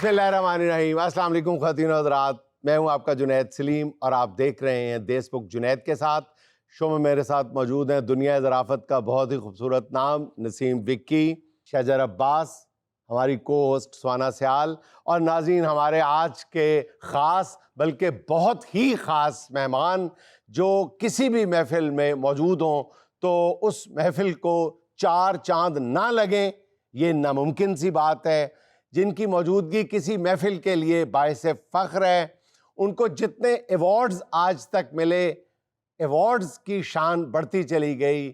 बिस्मिल्लाहिर्रहमानिर्रहीम। अस्सलाम वालेकुम ख़वातीन और हज़रात, मैं हूं आपका जुनैद सलीम और आप देख रहे हैं देशमुख जुनैद के साथ। शो में मेरे साथ मौजूद हैं दुनिया ज़राफ़त का बहुत ही खूबसूरत नाम नसीम विक्की, शजर अब्बास, हमारी को होस्ट स्वाना सयाल और नाज़रीन हमारे आज के ख़ास बल्कि बहुत ही ख़ास मेहमान जो किसी भी महफ़िल में मौजूद हों तो उस महफ़िल को चार चांद ना लगें ये नामुमकिन सी बात है। जिनकी मौजूदगी किसी महफ़िल के लिए बाइस फ़ख्र है। उनको जितने अवार्ड्स आज तक मिले, अवार्ड्स की शान बढ़ती चली गई।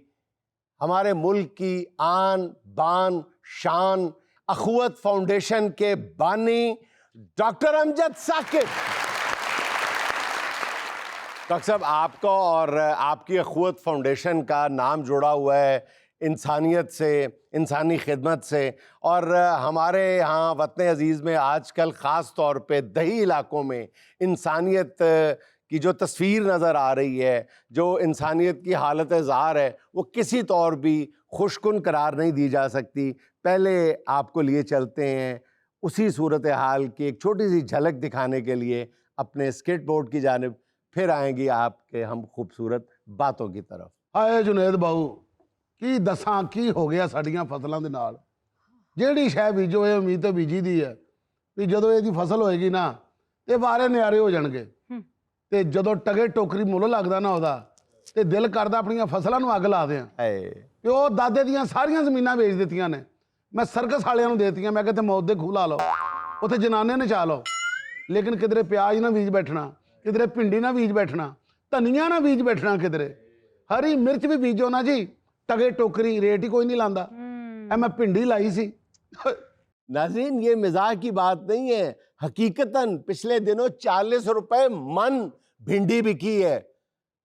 हमारे मुल्क की आन बान शान अखुवत फाउंडेशन के बानी डॉक्टर अमजद साकिब। डॉक्टर साहब, आपका और आपकी अखुवत फाउंडेशन का नाम जुड़ा हुआ है इंसानियत से, इंसानी खिदमत से, और हमारे यहाँ वतन अज़ीज़ में आजकल ख़ास तौर पे दही इलाकों में इंसानियत की जो तस्वीर नज़र आ रही है, जो इंसानियत की हालत ज़ार है, वो किसी तौर भी खुशकुन करार नहीं दी जा सकती। पहले आपको लिए चलते हैं उसी सूरत हाल की एक छोटी सी झलक दिखाने के लिए अपने स्केट बोर्ड की जानिब, फिर आएंगी आपके हम खूबसूरत बातों की तरफ। हाय जुनैद बाबू, की दसां की हो गया साड़ियाँ फसलों के नाल। ਜਿਹੜੀ ਸ਼ੈ ਬੀਜੋ ਇਹ ਉਮੀਦ ਤੇ ਬੀਜੀ ਦੀ ਹੈ ਵੀ ਜਦੋਂ ਇਹਦੀ ਫਸਲ ਹੋਏਗੀ ਨਾ ਤੇ ਬਾਰੇ ਨਿਆਰੇ ਹੋ ਜਾਣਗੇ। ਤੇ ਜਦੋਂ ਟਗੇ ਟੋਕਰੀ ਮੁੱਲ ਲੱਗਦਾ ਨਾ ਉਹਦਾ ਤੇ ਦਿਲ ਕਰਦਾ ਆਪਣੀਆਂ ਫਸਲਾਂ ਨੂੰ ਅੱਗ ਲਾ ਦਿਆਂ। ਤੇ ਉਹ ਦਾਦੇ ਦੀਆਂ ਸਾਰੀਆਂ ਜ਼ਮੀਨਾਂ ਵੇਚ ਦਿੱਤੀਆਂ ਨੇ, ਮੈਂ ਸਰਕਸ ਵਾਲਿਆਂ ਨੂੰ ਦੇਤੀਆਂ। ਮੈਂ ਕਿਹਾ ਮੌਤ ਦੇ ਖੂਹ ਲਾ ਲਓ, ਉੱਥੇ ਜਨਾਨੇ ਨਚਾ ਲਓ, ਲੇਕਿਨ ਕਿਧਰੇ ਪਿਆਜ਼ ਨਾ ਬੀਜ ਬੈਠਣਾ, ਕਿਧਰੇ ਭਿੰਡੀ ਨਾ ਬੀਜ ਬੈਠਣਾ, ਧਨੀਆ ਨਾ ਬੀਜ ਬੈਠਣਾ, ਕਿਧਰੇ ਹਰੀ ਮਿਰਚ ਵੀ ਬੀਜੋ ਨਾ ਜੀ, टगे टोकरी रेट ही कोई नहीं लांदा। मैं भिंडी लाई सी। नाज़रीन, ये मिजाज की बात नहीं है, हकीकतन पिछले दिनों 40 रुपए मन भिंडी बिकी है।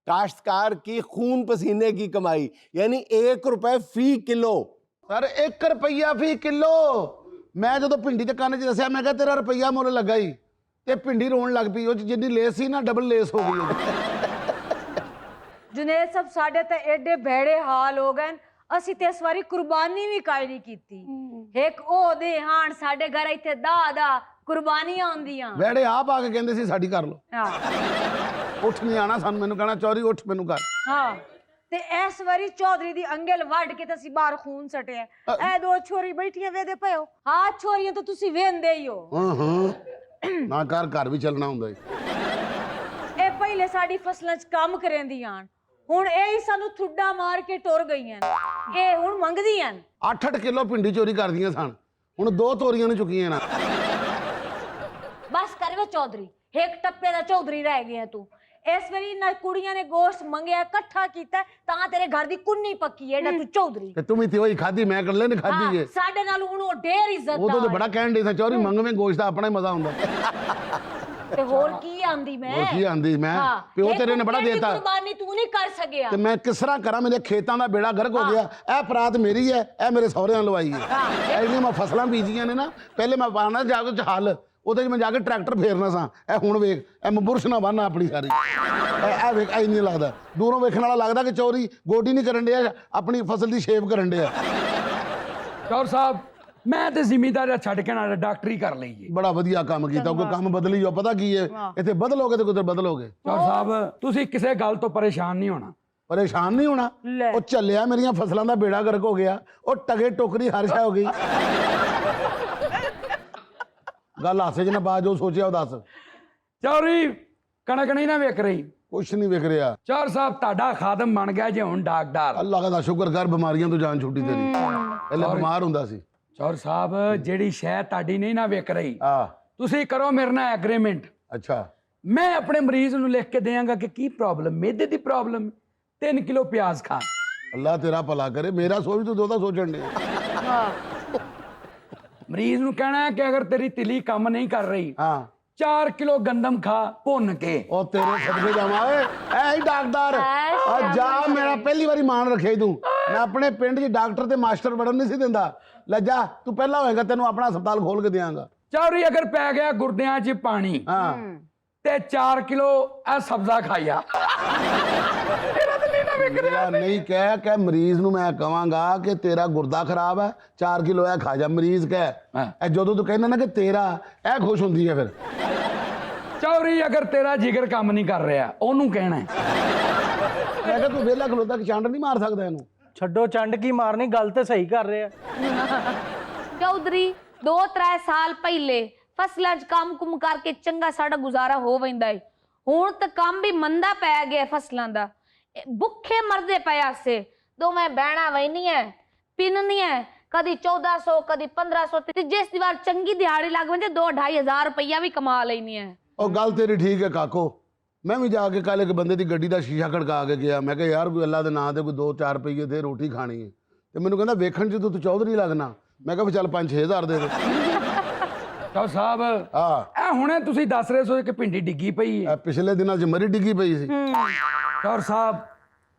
काश्तकार की खून पसीने की कमाई, यानी 1 रुपए फी किलो। सर 1 रुपया फी किलो। मैं जो भिंडी के कान च दसिया, मैं कहा तेरा रुपया मुल लगा ही, ते भिंडी रोन लग पई। जिन्नी लेस सी ना डबल लेस हो गई। जुनेद साहब, साडे ते एडे भेड़े हाल हो गए, असी ते इस बारी कुर्बानी भी काई नहीं कीती। एक ओ दे हाण साडे घर इथे दा कुर्बानियां आंदियां। भेड़े आप आके कहंदे सी साडी कर लो। हां, उठ नहीं आना सन, मैनू कहना चौरी उठ मैनू कर। हां, ते इस बारी चौधरी दी अंगल वड के ते असी बाहर खून सटे ए दो छोरी बैठियां वेदे पयो। हां, छोरियां तो तुसी वेंदे ही हो। हां ना घर भी चलना हुंदा ए पहले साडी फसलां च काम करेंदियां, ਹੁਣ ਇਹ ਹੀ ਸਾਨੂੰ ਠੁੱਡਾ ਮਾਰ ਕੇ ਟੁਰ ਗਈਆਂ। ਇਹ ਹੁਣ ਮੰਗਦੀਆਂ 8-8 ਕਿਲੋ ਭਿੰਡੀ ਚੋਰੀ ਕਰਦੀਆਂ ਸਨ, ਹੁਣ 2 ਤੋਰੀਆਂ ਨੇ ਚੁੱਕੀਆਂ ਨਾ। ਬਸ ਕਰ ਵੇ ਚੌਧਰੀ, ਇੱਕ ਟੱਪੇ ਦਾ ਚੌਧਰੀ ਰਹਿ ਗਿਆ ਤੂੰ। ਇਸ ਵਾਰੀ ਨਾ ਕੁੜੀਆਂ ਨੇ ਗੋਸ਼ਤ ਮੰਗਿਆ, ਇਕੱਠਾ ਕੀਤਾ ਤਾਂ ਤੇਰੇ ਘਰ ਦੀ ਕੁੰਨੀ ਪੱਕੀ ਹੈ ਨਾ ਤੂੰ ਚੌਧਰੀ। ਤੇ ਤੂੰ ਵੀ ਤੇ ਉਹੀ ਖਾਦੀ, ਮੈਂ ਇਕੱਲੇ ਨੇ ਖਾਦੀ ਏ। ਸਾਡੇ ਨਾਲ ਹੁਣ ਉਹ ਢੇਰ ਇੱਜ਼ਤ ਉਹ ਤਾਂ ਬੜਾ ਕਹਿਣ ਦੇ ਸੀ ਚੌਰੀ ਮੰਗਵੇਂ ਗੋਸ਼ਤ ਦਾ ਆਪਣਾ ਹੀ ਮਜ਼ਾ ਹੁੰਦਾ। ਤੇ ਹੋਰ ਕੀ ਆਂਦੀ ਮੈਂ, ਹੋਰ ਕੀ ਆਂਦੀ ਮੈਂ, ਪਿਓ ਤੇਰੇ ਨੇ ਬੜਾ ਦੇਤਾ, ਕੁਰਬਾਨੀ ਤੂੰ ਨਹੀਂ ਕਰ ਸਕਿਆ। ਤੇ ਮੈਂ ਕਿਸ ਤਰ੍ਹਾਂ ਕਰਾਂ, ਮੇਰੇ ਖੇਤਾਂ ਦਾ ਬੇੜਾ ਗਰਕ ਹੋ ਗਿਆ। ਇਹ ਪਰਾਤ ਮੇਰੀ ਹੈ, ਇਹ ਮੇਰੇ ਸਹੁਰਿਆਂ ਲਵਾਈ ਹੈ। ਇਹਨੀਆਂ ਮੈਂ ਫਸਲਾਂ ਬੀਜੀਆਂ ਨੇ ਨਾ, ਪਹਿਲੇ ਮੈਂ ਪਾਣਾ ਜਾ ਕੇ ਹਲ, ਉਹਦੇ 'ਚ ਮੈਂ ਜਾ ਕੇ ਟਰੈਕਟਰ ਫੇਰਨਾ ਸਾਂ। ਇਹ ਹੁਣ ਵੇਖ, ਇਹ ਮੈਂ ਬੁਰਸ਼ ਨਾ ਬੰਨ੍ਹਣਾ ਆਪਣੀ ਸਾਰੀ। ਇਹ ਵੇਖ, ਐ ਨਹੀਂ ਲੱਗਦਾ, ਦੂਰੋਂ ਵੇਖਣ ਵਾਲਾ ਲੱਗਦਾ ਕਿ ਚੋਰੀ ਗੋਡੀ ਨਹੀਂ ਕਰਨ ਡਿਆ, ਆਪਣੀ ਫਸਲ ਦੀ ਸ਼ੇਪ ਕਰਨ ਡਿਆ। ਚੌਰ ਸਾਹਿਬ, ਮੈਂ ਤੇ ਜ਼ਿਮੀਂਦਾਰ ਛੱਡ ਕੇ ਨਾ ਡਾਕਟਰੀ ਕਰ ਲਈਏ। ਬੜਾ ਵਧੀਆ ਕੰਮ ਕੀਤਾ, ਕੋਈ ਕੰਮ ਬਦਲੀ ਜੋ ਪਤਾ ਕੀ ਹੈ, ਇੱਥੇ ਬਦਲੋਗੇ ਤੇ ਕਿਤੇ ਬਦਲੋਗੇ। ਚੌਰ ਸਾਹਿਬ, ਤੁਸੀਂ ਕਿਸੇ ਗੱਲ ਤੋਂ ਪਰੇਸ਼ਾਨ ਨਹੀਂ ਹੋਣਾ। ਪਰੇਸ਼ਾਨ ਨਹੀਂ ਹੋਣਾ? ਉਹ ਚੱਲਿਆ ਮੇਰੀਆਂ ਫਸਲਾਂ ਦਾ ਬੇੜਾ ਗਰਕ ਹੋ ਗਿਆ, ਉਹ ਟਗੇ ਟੋਕਰੀ ਹਰ ਸ਼ੈ ਹੋ ਗਈ। ਗੱਲ ਹਾਸੇ 'ਚ ਨਾ ਪਾ, ਜੋ ਸੋਚਿਆ ਉਹ ਦੱਸ। ਚੌਰੀ ਕਣਕ ਨਹੀਂ ਨਾ ਵਿਕ ਰਹੀ? ਕੁਛ ਨਹੀਂ ਵਿਕ ਰਿਹਾ। ਚੌਰ ਸਾਹਿਬ, ਤੁਹਾਡਾ ਖਾਦਮ ਬਣ ਗਿਆ ਜੇ ਹੁਣ ਡਾਕਟਰ। ਅੱਲਾਹ ਦਾ ਸ਼ੁਕਰ ਕਰ, ਬਿਮਾਰੀਆਂ ਤੋਂ ਜਾਨ ਛੁੱਟੀ ਤੇਰੀ। ਪਹਿਲੇ ਬਿਮਾਰ ਹੁੰਦਾ ਸੀ। ਚੌਰ ਸਾਹਿਬ, ਜਿਹੜੀ ਸ਼ੈ ਤੁਹਾਡੀ ਨਹੀਂ ਨਾ ਵਿਕ ਰਹੀ, ਆ ਤੁਸੀਂ ਕਰੋ ਮੇਰੇ ਨਾਲ ਐਗਰੀਮੈਂਟ। ਅੱਛਾ, ਮੈਂ ਆਪਣੇ ਮਰੀਜ਼ ਨੂੰ ਲਿਖ ਕੇ ਦਿਆਂਗਾ ਕਿ ਕੀ ਪ੍ਰੋਬਲਮ, ਮਿਹਦੇ ਦੀ ਪ੍ਰੋਬਲਮ, 3 ਕਿਲੋ ਪਿਆਜ਼ ਖਾ। ਅੱਲਾਹ ਤੇਰਾ ਭਲਾ ਕਰੇ, ਮੇਰਾ ਸੋਚ ਤੂੰ ਉਹਦਾ ਸੋਚਣ ਦੇ। ਮਰੀਜ਼ ਨੂੰ ਕਹਿਣਾ ਹੈ ਕਿ ਅਗਰ ਤੇਰੀ ਤਿਲੀ ਕੰਮ ਨਹੀਂ ਕਰ ਰਹੀ, ਹਾਂ, 4 ਕਿਲੋ ਗੰਦਮ ਖਾ ਭੁੰਨ ਕੇ। ਉਹ ਤੇਰੇ ਸਦਕੇ ਜਾਵਾਂ ਓਏ, ਐ ਹੀ ਡਾਕਟਰ ਆ ਜਾ। ਮੇਰਾ ਪਹਿਲੀ ਵਾਰੀ ਮਾਣ ਰੱਖਿਆ ਤੂੰ। ਮੈਂ ਆਪਣੇ ਪਿੰਡ 'ਚ ਡਾਕਟਰ ਤੇ ਮਾਸਟਰ ਵੜਨ ਨਹੀਂ ਸੀ ਦਿੰਦਾ। ਲੈ ਜਾ, ਤੂੰ ਪਹਿਲਾਂ ਹੋਏਗਾ, ਤੈਨੂੰ ਆਪਣਾ ਹਸਪਤਾਲ ਖੋਲ ਕੇ ਦਿਆਂਗਾ। ਚੌਰੀ, ਅਗਰ ਪੈ ਗਿਆ ਗੁਰਦਿਆਂ 'ਚ ਪਾਣੀ, ਹਾਂ, ਤੇ 4 ਕਿਲੋ ਇਹ ਸਬਜ਼ਾ ਖਾਇਆ। ਵਿਕ ਰਿਹਾ ਨਹੀਂ ਕਹਿ ਮਰੀਜ਼ ਨੂੰ ਮੈਂ ਕਵਾਂਗਾ ਕਿ ਤੇਰਾ ਗੁਰਦਾ ਖਰਾਬ ਹੈ 4 ਕਿਲੋ ਇਹ ਖਾ ਜਾ, ਮਰੀਜ਼ ਕਹਿ। ਹਾਂ। ਇਹ ਜਦੋਂ ਤੂੰ ਕਹਿੰਦਾ ਨਾ ਕਿ ਤੇਰਾ, ਇਹ ਖੁਸ਼ ਹੁੰਦੀ ਹੈ ਫਿਰ। ਚੌਧਰੀ ਅਗਰ ਤੇਰਾ ਜਿਗਰ ਕੰਮ ਨਹੀਂ ਕਰ ਰਿਹਾ ਉਹਨੂੰ ਕਹਿਣਾ ਹੈ। ਮੈਂ ਕਿਹਾ ਤੂੰ ਵਿਹਲਾ ਖਲੋਤਾ ਕਿ ਚੰਡ ਨਹੀਂ ਮਾਰ ਸਕਦਾ ਇਹਨੂੰ। ਛੱਡੋ ਚੰਡ ਕੀ ਮਾਰਨੀ, ਗੱਲ ਤੇ ਸਹੀ ਕਰ ਰਿਹਾ। ਚੌਧਰੀ 2-3 ਸਾਲ ਪਹਿਲੇ ਫਸਲਾਂ 'ਚ ਕੰਮ-ਕੁਮ ਕਰਕੇ ਚੰਗਾ ਸਾਡਾ ਗੁਜ਼ਾਰਾ ਹੋ ਵੈਂਦਾ ਏ। ਹੁਣ ਤਾਂ ਕੰਮ ਵੀ ਮੰਦਾ ਪੈ ਗਿਆ ਫਸਲਾਂ ਦਾ, ਭੁੱਖੇ ਮਰਦੇ ਪਿਆ ਸੇ। ਦੋਵੇਂ ਬਹਿਣਾ ਵੈਨੀਆਂ ਪਿੰਨੀਆਂ, ਕਦੀ 1400 ਕਦੀ 1500, ਤੇ ਜਿਸ ਦੀ ਵਾਰ ਚੰਗੀ ਦਿਹਾੜੀ ਲੱਗ ਵੰਦੇ 2-2.5 ਰੁਪਈਆ ਵੀ ਕਮਾ ਲੈਣੀ ਹੈ। ਉਹ ਗੱਲ ਤੇਰੀ ਠੀਕ ਹੈ ਕਾਕੋ। ਮੈਂ ਵੀ ਜਾ ਕੇ ਕੱਲ ਇੱਕ ਬੰਦੇ ਦੀ ਗੱਡੀ ਦਾ ਸ਼ੀਸ਼ਾ ਖੜਕਾ ਕੇ ਗਿਆ। ਮੈਂ ਕਿਹਾ ਯਾਰ ਕੋਈ ਅੱਲਾ ਦੇ ਨਾਂ ਤੇ ਕੋਈ 2-4 ਰੁਪਈਏ ਦੇ ਰੋਟੀ ਖਾਣੀ ਹੈ। ਤੇ ਮੈਨੂੰ ਕਹਿੰਦਾ ਵੇਖਣ 'ਚ ਤੂੰ ਚੌਧਰੀ ਲੱਗਣਾ। ਮੈਂ ਕਿਹਾ ਵੀ ਚੱਲ 5-6 ਹਜ਼ਾਰ ਦੇ ਦੇ। ਚੌ ਸਾਹਿਬ ਹਾਂ, ਇਹ ਹੁਣੇ ਤੁਸੀਂ ਦੱਸ ਰਹੇ ਸੋ ਕਿ ਭਿੰਡੀ ਡਿੱਗੀ ਪਈ ਹੈ। ਇਹ ਪਿਛਲੇ ਦਿਨਾਂ 'ਚ ਮਰੀ ਡਿੱਗੀ ਪਈ ਸੀ। ਚੌਰ ਸਾਹਿਬ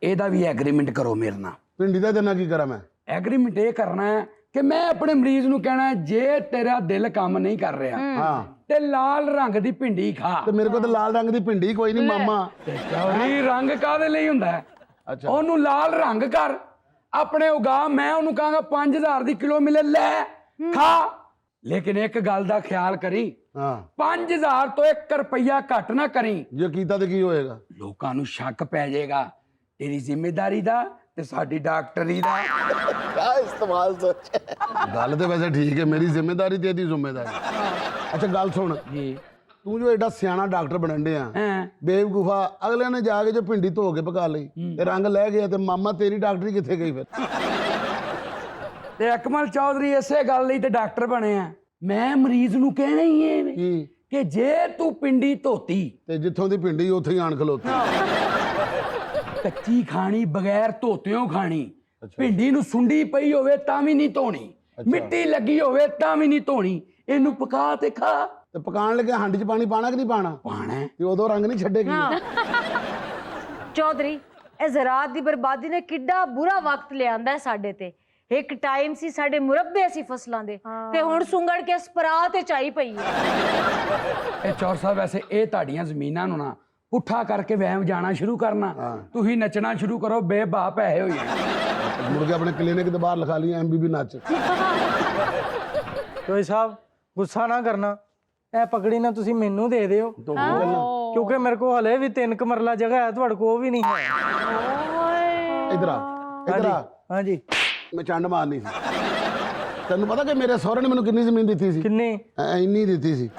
ਇਹਦਾ ਵੀ ਐਗਰੀਮੈਂਟ ਕਰੋ ਮੇਰੇ ਨਾਲ। ਪਿੰਡੀ ਦਾ ਦਿਨਾਂ ਕੀ ਕਰਾਂ ਮੈਂ? ਐਗਰੀਮੈਂਟ ਇਹ ਕਰਨਾ ਹੈ ਕਿ ਮੈਂ ਆਪਣੇ ਮਰੀਜ਼ ਨੂੰ ਕਹਿਣਾ ਹੈ, ਜੇ ਤੇਰਾ ਦਿਲ ਕੰਮ ਨਹੀਂ ਕਰ ਰਿਹਾ ਹਾਂ, ਤੇ ਲਾਲ ਰੰਗ ਦੀ ਭਿੰਡੀ ਖਾ। ਤੇ ਮੇਰੇ ਕੋਲ ਤਾਂ ਲਾਲ ਰੰਗ ਦੀ ਭਿੰਡੀ ਕੋਈ ਨਹੀਂ ਮਾਮਾ। ਤੇ ਚੌਧਰੀ ਰੰਗ ਕਾਹਦੇ ਲਈ ਹੁੰਦਾ ਹੈ? ਅੱਛਾ, ਉਹਨੂੰ ਲਾਲ ਰੰਗ ਕਰ, ਆਪਣੇ ਉਗਾ। ਮੈਂ ਉਹਨੂੰ ਕਹਾਂਗਾ 5000 ਦੀ ਕਿਲੋ ਮਿਲੇ, ਲੈ ਖਾ। ਲੇਕਿਨ ਇੱਕ ਗੱਲ ਦਾ ਖਿਆਲ ਕਰੀ, ਹਾਂ, 5000 ਤੋਂ 1 ਰੁਪਈਆ ਘੱਟ ਨਾ ਕਰੀ। ਜੇ ਕੀਤਾ ਤੇ ਕੀ ਹੋਏਗਾ? ਲੋਕਾਂ ਨੂੰ ਸ਼ੱਕ ਪੈ ਜਾਏਗਾ ਤੇਰੀ ਜ਼ਿੰਮੇਵਾਰੀ ਦਾ ਤੇ ਸਾਡੀ ਡਾਕਟਰੀ ਦਾ। क्या इस्तेमाल सोच ਗੱਲ ਤੇ ਵੈਸੇ ਠੀਕ ਹੈ, ਮੇਰੀ ਜ਼ਿੰਮੇਵਾਰੀ ਤੇ ਇਹਦੀ ਜ਼ਿੰਮੇਵਾਰੀ। ਅੱਛਾ ਗੱਲ ਸੁਣ, ਜੀ ਤੂੰ ਜੋ ਐਡਾ ਸਿਆਣਾ ਡਾਕਟਰ ਬਣਨ ਡਿਆ, ਹਾਂ ਬੇਵਕੂਫਾ, ਅਗਲੇ ਨੇ ਜਾ ਕੇ ਜੋ ਭਿੰਡੀ ਧੋ ਕੇ ਪਕਾ ਲਈ ਤੇ ਰੰਗ ਲੈ ਗਿਆ, ਤੇ ਮਾਮਾ ਤੇਰੀ ਡਾਕਟਰੀ ਕਿੱਥੇ ਗਈ ਫਿਰ? ਤੇ ਅਕਮਲ ਚੌਧਰੀ ਇਸੇ ਗੱਲ ਲਈ ਤੇ ਡਾਕਟਰ ਬਣੇ ਆ। ਮੈਂ ਮਰੀਜ਼ ਨੂੰ ਕਹਿਣਾ ਹੀ ਹੈ ਕੀ? ਕਿ ਜੇ ਤੂੰ ਪਿੰਡੀ ਧੋਤੀ ਤੇ ਜਿੱਥੋਂ ਦੀ ਭਿੰਡੀ ਉੱਥੇ ਹੀ ਆਣ ਖਲੋਤੀ। ਕੱਚੀ ਖਾਣੀ, ਬਗੈਰ ਧੋਤਿਓ ਖਾਣੀ। ਭਿੰਡੀ ਨੂੰ ਸੁੰਡੀ ਪਈ ਹੋਵੇ ਤਾਂ ਵੀ ਨਹੀਂ ਧੋਣੀ, ਮਿੱਟੀ ਲੱਗੀ ਹੋਵੇ ਤਾਂ ਵੀ ਨਹੀਂ ਧੋਣੀ। ਇਹਨੂੰ ਪਕਾ ਤੇ ਖਾ। ਤੇ ਪਕਾਉਣ ਲੱਗੇ ਹੰਡ 'ਚ ਪਾਣੀ ਪਾਣਾ ਕਿ ਨਹੀਂ ਪਾਣਾ? ਪਾਣਾ ਤੇ ਉਦੋਂ ਰੰਗ ਨਹੀਂ ਛੱਡੇਗੀ। ਚੌਧਰੀ ਇਹ ਜ਼ਰਾਤ ਦੀ ਬਰਬਾਦੀ ਨੇ ਕਿੱਡਾ ਬੁਰਾ ਵਕਤ ਲਿਆਂਦਾ ਸਾਡੇ ਤੇ। ਇੱਕ ਟਾਈਮ ਸੀ ਸਾਡੇ ਮੁਰੱਬੇ ਸੀ ਫਸਲਾਂ ਦੇ, ਤੇ ਹੁਣ ਸੁੰਗੜ ਕੇ ਸਪਰਾ ਤੇ ਚਾਈ ਪਈ ਹੈ। ਇਹ ਚੌਰ ਸਾਹਿਬ ਵੈਸੇ ਇਹ ਤੁਹਾਡੀਆਂ ਜ਼ਮੀਨਾਂ ਨੂੰ ਨਾ ਪੁੱਠਾ ਕਰਕੇ ਵਹਿਮ ਜਾਣਾ ਸ਼ੁਰੂ ਕਰਨਾ। ਤੁਸੀਂ ਨੱਚਣਾ ਸ਼ੁਰੂ ਕਰੋ, ਬੇਬਾ ਪੈਸੇ ਹੋ ਜਾਣੇ। ਮੁੜ ਕੇ ਆਪਣੇ ਕਲੀਨਿਕ ਦੇ ਬਾਹਰ ਲਿਖਾ ਲਈ MBB ਨੱਚ। ਚੋਈ ਸਾਹਿਬ ਗੁੱਸਾ ਨਾ ਕਰਨਾ, ਇਹ ਪਗੜੀ ਨਾ ਤੁਸੀਂ ਮੈਨੂੰ ਦੇ ਦਿਓ, ਕਿਉਂਕਿ ਮੇਰੇ ਕੋਲ ਹਲੇ ਵੀ 3 ਕਮਰਲਾ ਜਗ੍ਹਾ ਹੈ, ਤੁਹਾਡੇ ਕੋਲ ਵੀ ਨਹੀਂ ਹੈ। ਇਧਰ ਆ, ਇਧਰ ਆ। ਹਾਂਜੀ, ਮੈਂ ਚੰਡ ਮਾਰਨੀ ਸੀ। ਤੈਨੂੰ ਪਤਾ ਕਿ ਮੇਰੇ ਸਹੁਰੇ ਨੇ ਮੈਨੂੰ ਕਿੰਨੀ ਜ਼ਮੀਨ ਦਿੱਤੀ ਸੀ? ਕਿੰਨੀ? ਇੰਨੀ ਦਿੱਤੀ ਸੀ।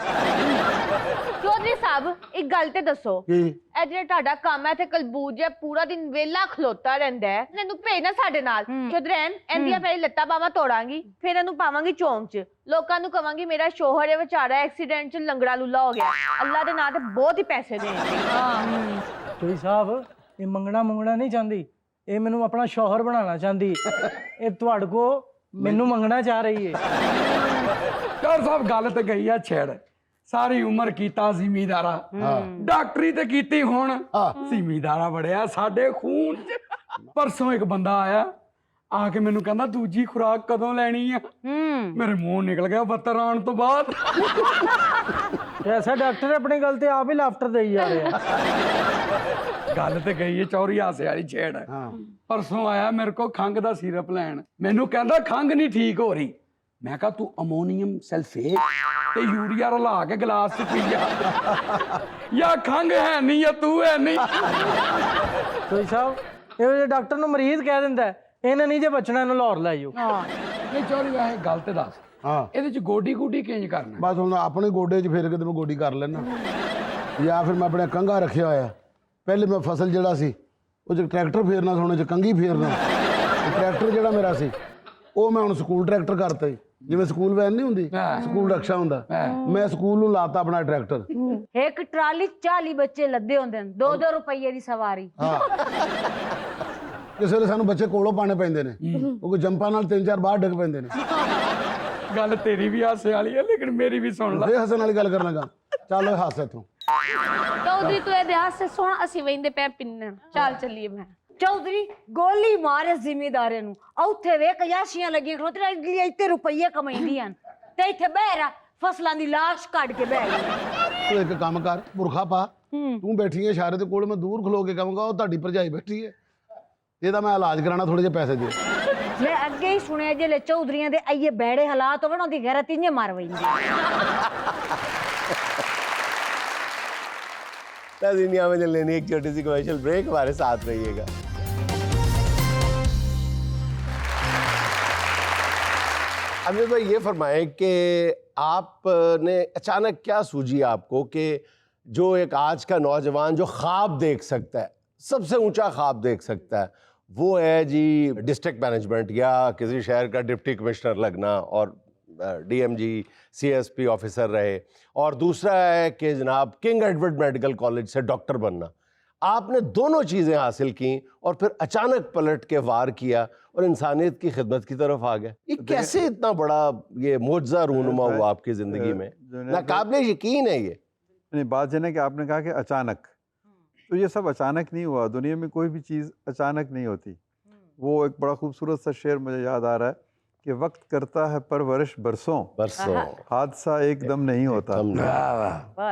ਚੌਧਰੀ ਸਾਹਿਬ ਇੱਕ ਗੱਲ ਤੇ ਦੱਸੋ, ਕੀ? ਇਹ ਜਿਹੜਾ ਤੁਹਾਡਾ ਕੰਮ ਹੈ ਤੇ ਕਲਬੂਜ ਜਿਹਾ ਪੂਰਾ ਦਿਨ ਵਿਹਲਾ ਖਲੋਤਾ ਰਹਿੰਦਾ ਹੈ, ਇਹਨੂੰ ਭੇਜਣਾ ਸਾਡੇ ਨਾਲ। ਚੌਧਰੈਨ ਇਹਦੀਆਂ ਪਹਿਲੇ ਲੱਤਾਂ ਬਾਹਾਂ ਤੋੜਾਂਗੀ, ਫਿਰ ਇਹਨੂੰ ਪਾਵਾਂਗੀ ਚੌਂਕ 'ਚ। ਲੋਕਾਂ ਨੂੰ ਕਵਾਂਗੀ ਮੇਰਾ ਸ਼ੋਹਰ ਇਹ ਵਿਚਾਰਾ ਐਕਸੀਡੈਂਟ 'ਚ ਲੰਗੜਾ ਲੁੱਲਾ ਹੋ ਗਿਆ, ਅੱਲਾ ਦੇ ਨਾਂ ਤੇ ਬਹੁਤ ਹੀ ਪੈਸੇ ਦੇਣਗੇ। ਚੋਈ ਸਾਹਿਬ ਇਹ ਮੰਗਣਾ ਨਹੀਂ ਚਾਹੁੰਦੀ, ਇਹ ਮੈਨੂੰ ਆਪਣਾ ਸ਼ੌਹਰ ਬਣਾਉਣਾ ਚਾਹੁੰਦੀ। ਇਹ ਤੁਹਾਡੇ ਕੋ ਮੈਨੂੰ ਮੰਗਣਾ ਚਾਹ ਰਹੀ ਹੈ। ਚੌਰ ਸਾਹਿਬ ਗੱਲ ਤੇ ਗਈ ਆ ਛੇੜ। ਸਾਰੀ ਉਮਰ ਕੀਤਾ ਜ਼ਿਮੀਦਾਰਾ, ਡਾਕਟਰੀ ਤੇ ਕੀਤੀ, ਹੁਣ ਜ਼ਿਮੀਦਾਰਾ ਬੜਿਆ ਸਾਡੇ ਖੂਨ 'ਚ। ਪਰਸੋਂ ਇੱਕ ਬੰਦਾ ਆਇਆ, ਆ ਕੇ ਮੈਨੂੰ ਕਹਿੰਦਾ ਦੂਜੀ ਖੁਰਾਕ ਕਦੋਂ ਲੈਣੀ ਆ? ਮੇਰੇ ਮੂੰਹ ਨਿਕਲ ਗਿਆ ਬੱਤਰ ਆਉਣ ਤੋਂ ਬਾਅਦ। ਐਸਾ ਡਾਕਟਰ ਆਪਣੀ ਗੱਲ ਤੇ ਆਪ ਹੀ ਲਾਫਟਰ ਦੇਈ ਜਾ ਰਿਹਾ। ਗੱਲ ਤੇ ਗਈ ਹੈ ਚੌਰੀ ਹਾਸੇ ਵਾਲੀ ਛੇੜ। ਪਰਸੋਂ ਆਇਆ ਮੇਰੇ ਕੋਲ ਖੰਘ ਦਾ ਸਿਰਪ ਲੈਣ, ਮੈਨੂੰ ਕਹਿੰਦਾ ਖੰਘ ਨਹੀਂ ਠੀਕ ਹੋ ਰਹੀ। ਮੈਂ ਕਿਹਾ ਤੂੰ ਅਮੋਨੀਅਮ ਸਲਫੇਟ ਤੇ ਯੂਰੀਆ ਰਲਾ ਕੇ ਗਲਾਸ 'ਚ ਪੀ ਜਾ, ਜਾਂ ਖੰਘ ਹੈ ਨਹੀਂ ਜਾਂ ਤੂੰ ਹੈ ਨਹੀਂ। ਚੋਈ ਸਾਹਿਬ ਇਹੋ ਜਿਹੇ ਡਾਕਟਰ ਨੂੰ ਮਰੀਜ਼ ਕਹਿ ਦਿੰਦਾ, ਇਹਨੇ ਨਹੀਂ ਜੇ ਬਚਣਾ ਇਹਨੂੰ ਲਾਹੌਰ ਲੈ ਜਾਓ। ਨਹੀਂ ਚੌਰੀ ਵੈਸੇ ਗੱਲ ਤੇ ਦੱਸ, ਹਾਂ, ਇਹਦੇ 'ਚ ਗੋਡੀ ਗੂਡੀ ਕਿੰਜ ਕਰਨਾ? ਬਸ ਹੁਣ ਆਪਣੇ ਗੋਡੇ 'ਚ ਫੇਰ ਕੇ ਤੈਨੂੰ ਗੋਡੀ ਕਰ ਲੈਣਾ, ਜਾਂ ਫਿਰ ਮੈਂ ਆਪਣੇ ਕੰਘਾ ਰੱਖਿਆ ਹੋਇਆ। ਪਹਿਲੇ ਮੈਂ ਫਸਲ ਜਿਹੜਾ ਸੀ ਉਹ 'ਚ ਟਰੈਕਟਰ ਫੇਰਨਾ, ਸੋਨੇ 'ਚ ਕੰਘੀ ਫੇਰਨਾ। ਟਰੈਕਟਰ ਜਿਹੜਾ ਮੇਰਾ ਸੀ ਉਹ ਮੈਂ ਹੁਣ ਸਕੂਲ ਟਰੈਕਟਰ ਕਰਤਾ। ਜਿਵੇਂ ਸਕੂਲ ਵੈਨ ਨਹੀਂ ਹੁੰਦੀ, ਸਕੂਲ ਰਕਸ਼ਾ ਹੁੰਦਾ, ਮੈਂ ਸਕੂਲ ਨੂੰ ਲਾਤਾ ਆਪਣਾ ਟਰੈਕਟਰ। ਇੱਕ ਟਰਾਲੀ 40 ਬੱਚੇ ਲੱਦੇ ਹੁੰਦੇ ਨੇ, 2-2 ਰੁਪਏ ਦੀ ਸਵਾਰੀ। ਕਿਸੇ ਵੇਲੇ ਸਾਨੂੰ ਬੱਚੇ ਕੋਲੋਂ ਪਾਣੇ ਪੈਂਦੇ ਨੇ, ਉਹ ਜੰਪਾਂ ਨਾਲ 3-4 ਬਾਹਰ ਡਿੱਗ ਪੈਂਦੇ ਨੇ। ਗੱਲ ਤੇਰੀ ਵੀ ਹਾਸੇ ਵਾਲੀ ਹੈ, ਲੇਕਿਨ ਮੇਰੀ ਵੀ ਸੁਣ ਲੈ। ਫੇਰ ਹੱਸਣ ਵਾਲੀ ਗੱਲ ਕਰਨ ਲੱਗਾ, ਚੱਲ ਓਏ ਹੱਸ ਇੱਥੋਂ। ਚੌਧਰੀ ਤੂੰ ਇਹਦੇ ਹਾਸੇ ਸੁਣ, ਅਸੀਂ ਵਹਿੰਦੇ ਪੈ ਪਿੰਨਣ। ਚੱਲ ਚੱਲੀਏ। ਮੈਂ ਚੌਧਰੀ ਗੋਲੀ ਮਾਰੇ ਜ਼ਿਮੀਦਾਰੇ ਨੂੰ। ਉੱਥੇ ਵੇਖ ਯਾਸ਼ੀਆਂ ਲੱਗੀਆਂ ਖਲੋਤੀਆਂ, ਇੱਥੇ ਰੁਪਈਏ ਕਮਾਈਆਂ ਤੇ ਇੱਥੇ ਬਹਿਰਾ ਫਸਲਾਂ ਦੀ ਲਾਸ਼ ਕੱਢ ਕੇ ਬਹਿ ਗਈ। ਤੂੰ ਇੱਕ ਕੰਮ ਕਰ, ਬੁਰਖਾ ਪਾ। ਤੂੰ ਬੈਠੀ ਹੈ ਇਸ਼ਾਰੇ ਦੇ ਕੋਲ, ਮੈਂ ਦੂਰ ਖਲੋ ਕੇ ਕਹਾਂਗਾ ਉਹ ਤੁਹਾਡੀ ਭਰਜਾਈ ਬੈਠੀ ਹੈ। ਇਹਦਾ ਮੈਂ ਇਲਾਜ ਕਰਾਣਾ, ਥੋੜੇ ਜਿਹੇ ਪੈਸੇ ਦਿਓ। मैं अगे ही सुने जेले चौधरियां दे आइए बैड़े हालात होवे ना ओदी गैरत इन्ने मार वईंदी। दुनिया में लेनी एक छोटी सी कमर्शियल ब्रेक, हमारे साथ रहिएगा। अमित भाई ये फरमाएं कि आपने अचानक क्या सूझी आपको कि जो एक आज का नौजवान जो ख्वाब देख सकता है, सबसे ऊंचा ख्वाब देख सकता है, वो है जी डिस्ट्रिक्ट मैनेजमेंट या किसी शहर का डिप्टी कमिश्नर लगना और डीएमजी सीएसपी ऑफिसर रहे, और दूसरा है कि जनाब किंग एडवर्ड मेडिकल कॉलेज से डॉक्टर बनना। आपने दोनों चीज़ें हासिल की और फिर अचानक पलट के वार किया और इंसानियत की खिदमत की तरफ आ गए। ये कैसे इतना बड़ा ये मोजा रूनुमा हुआ आपकी ज़िंदगी में? नाकाबिले यकीन है ये। नहीं, बात ये ना कि आपने कहा कि अचानक, तो ये सब अचानक नहीं हुआ। दुनिया में कोई भी चीज़ अचानक नहीं होती। वो एक बड़ा खूबसूरत सा शेर मुझे याद आ रहा है कि वक्त करता है परवरिश बरसों, हादसा एकदम नहीं होता।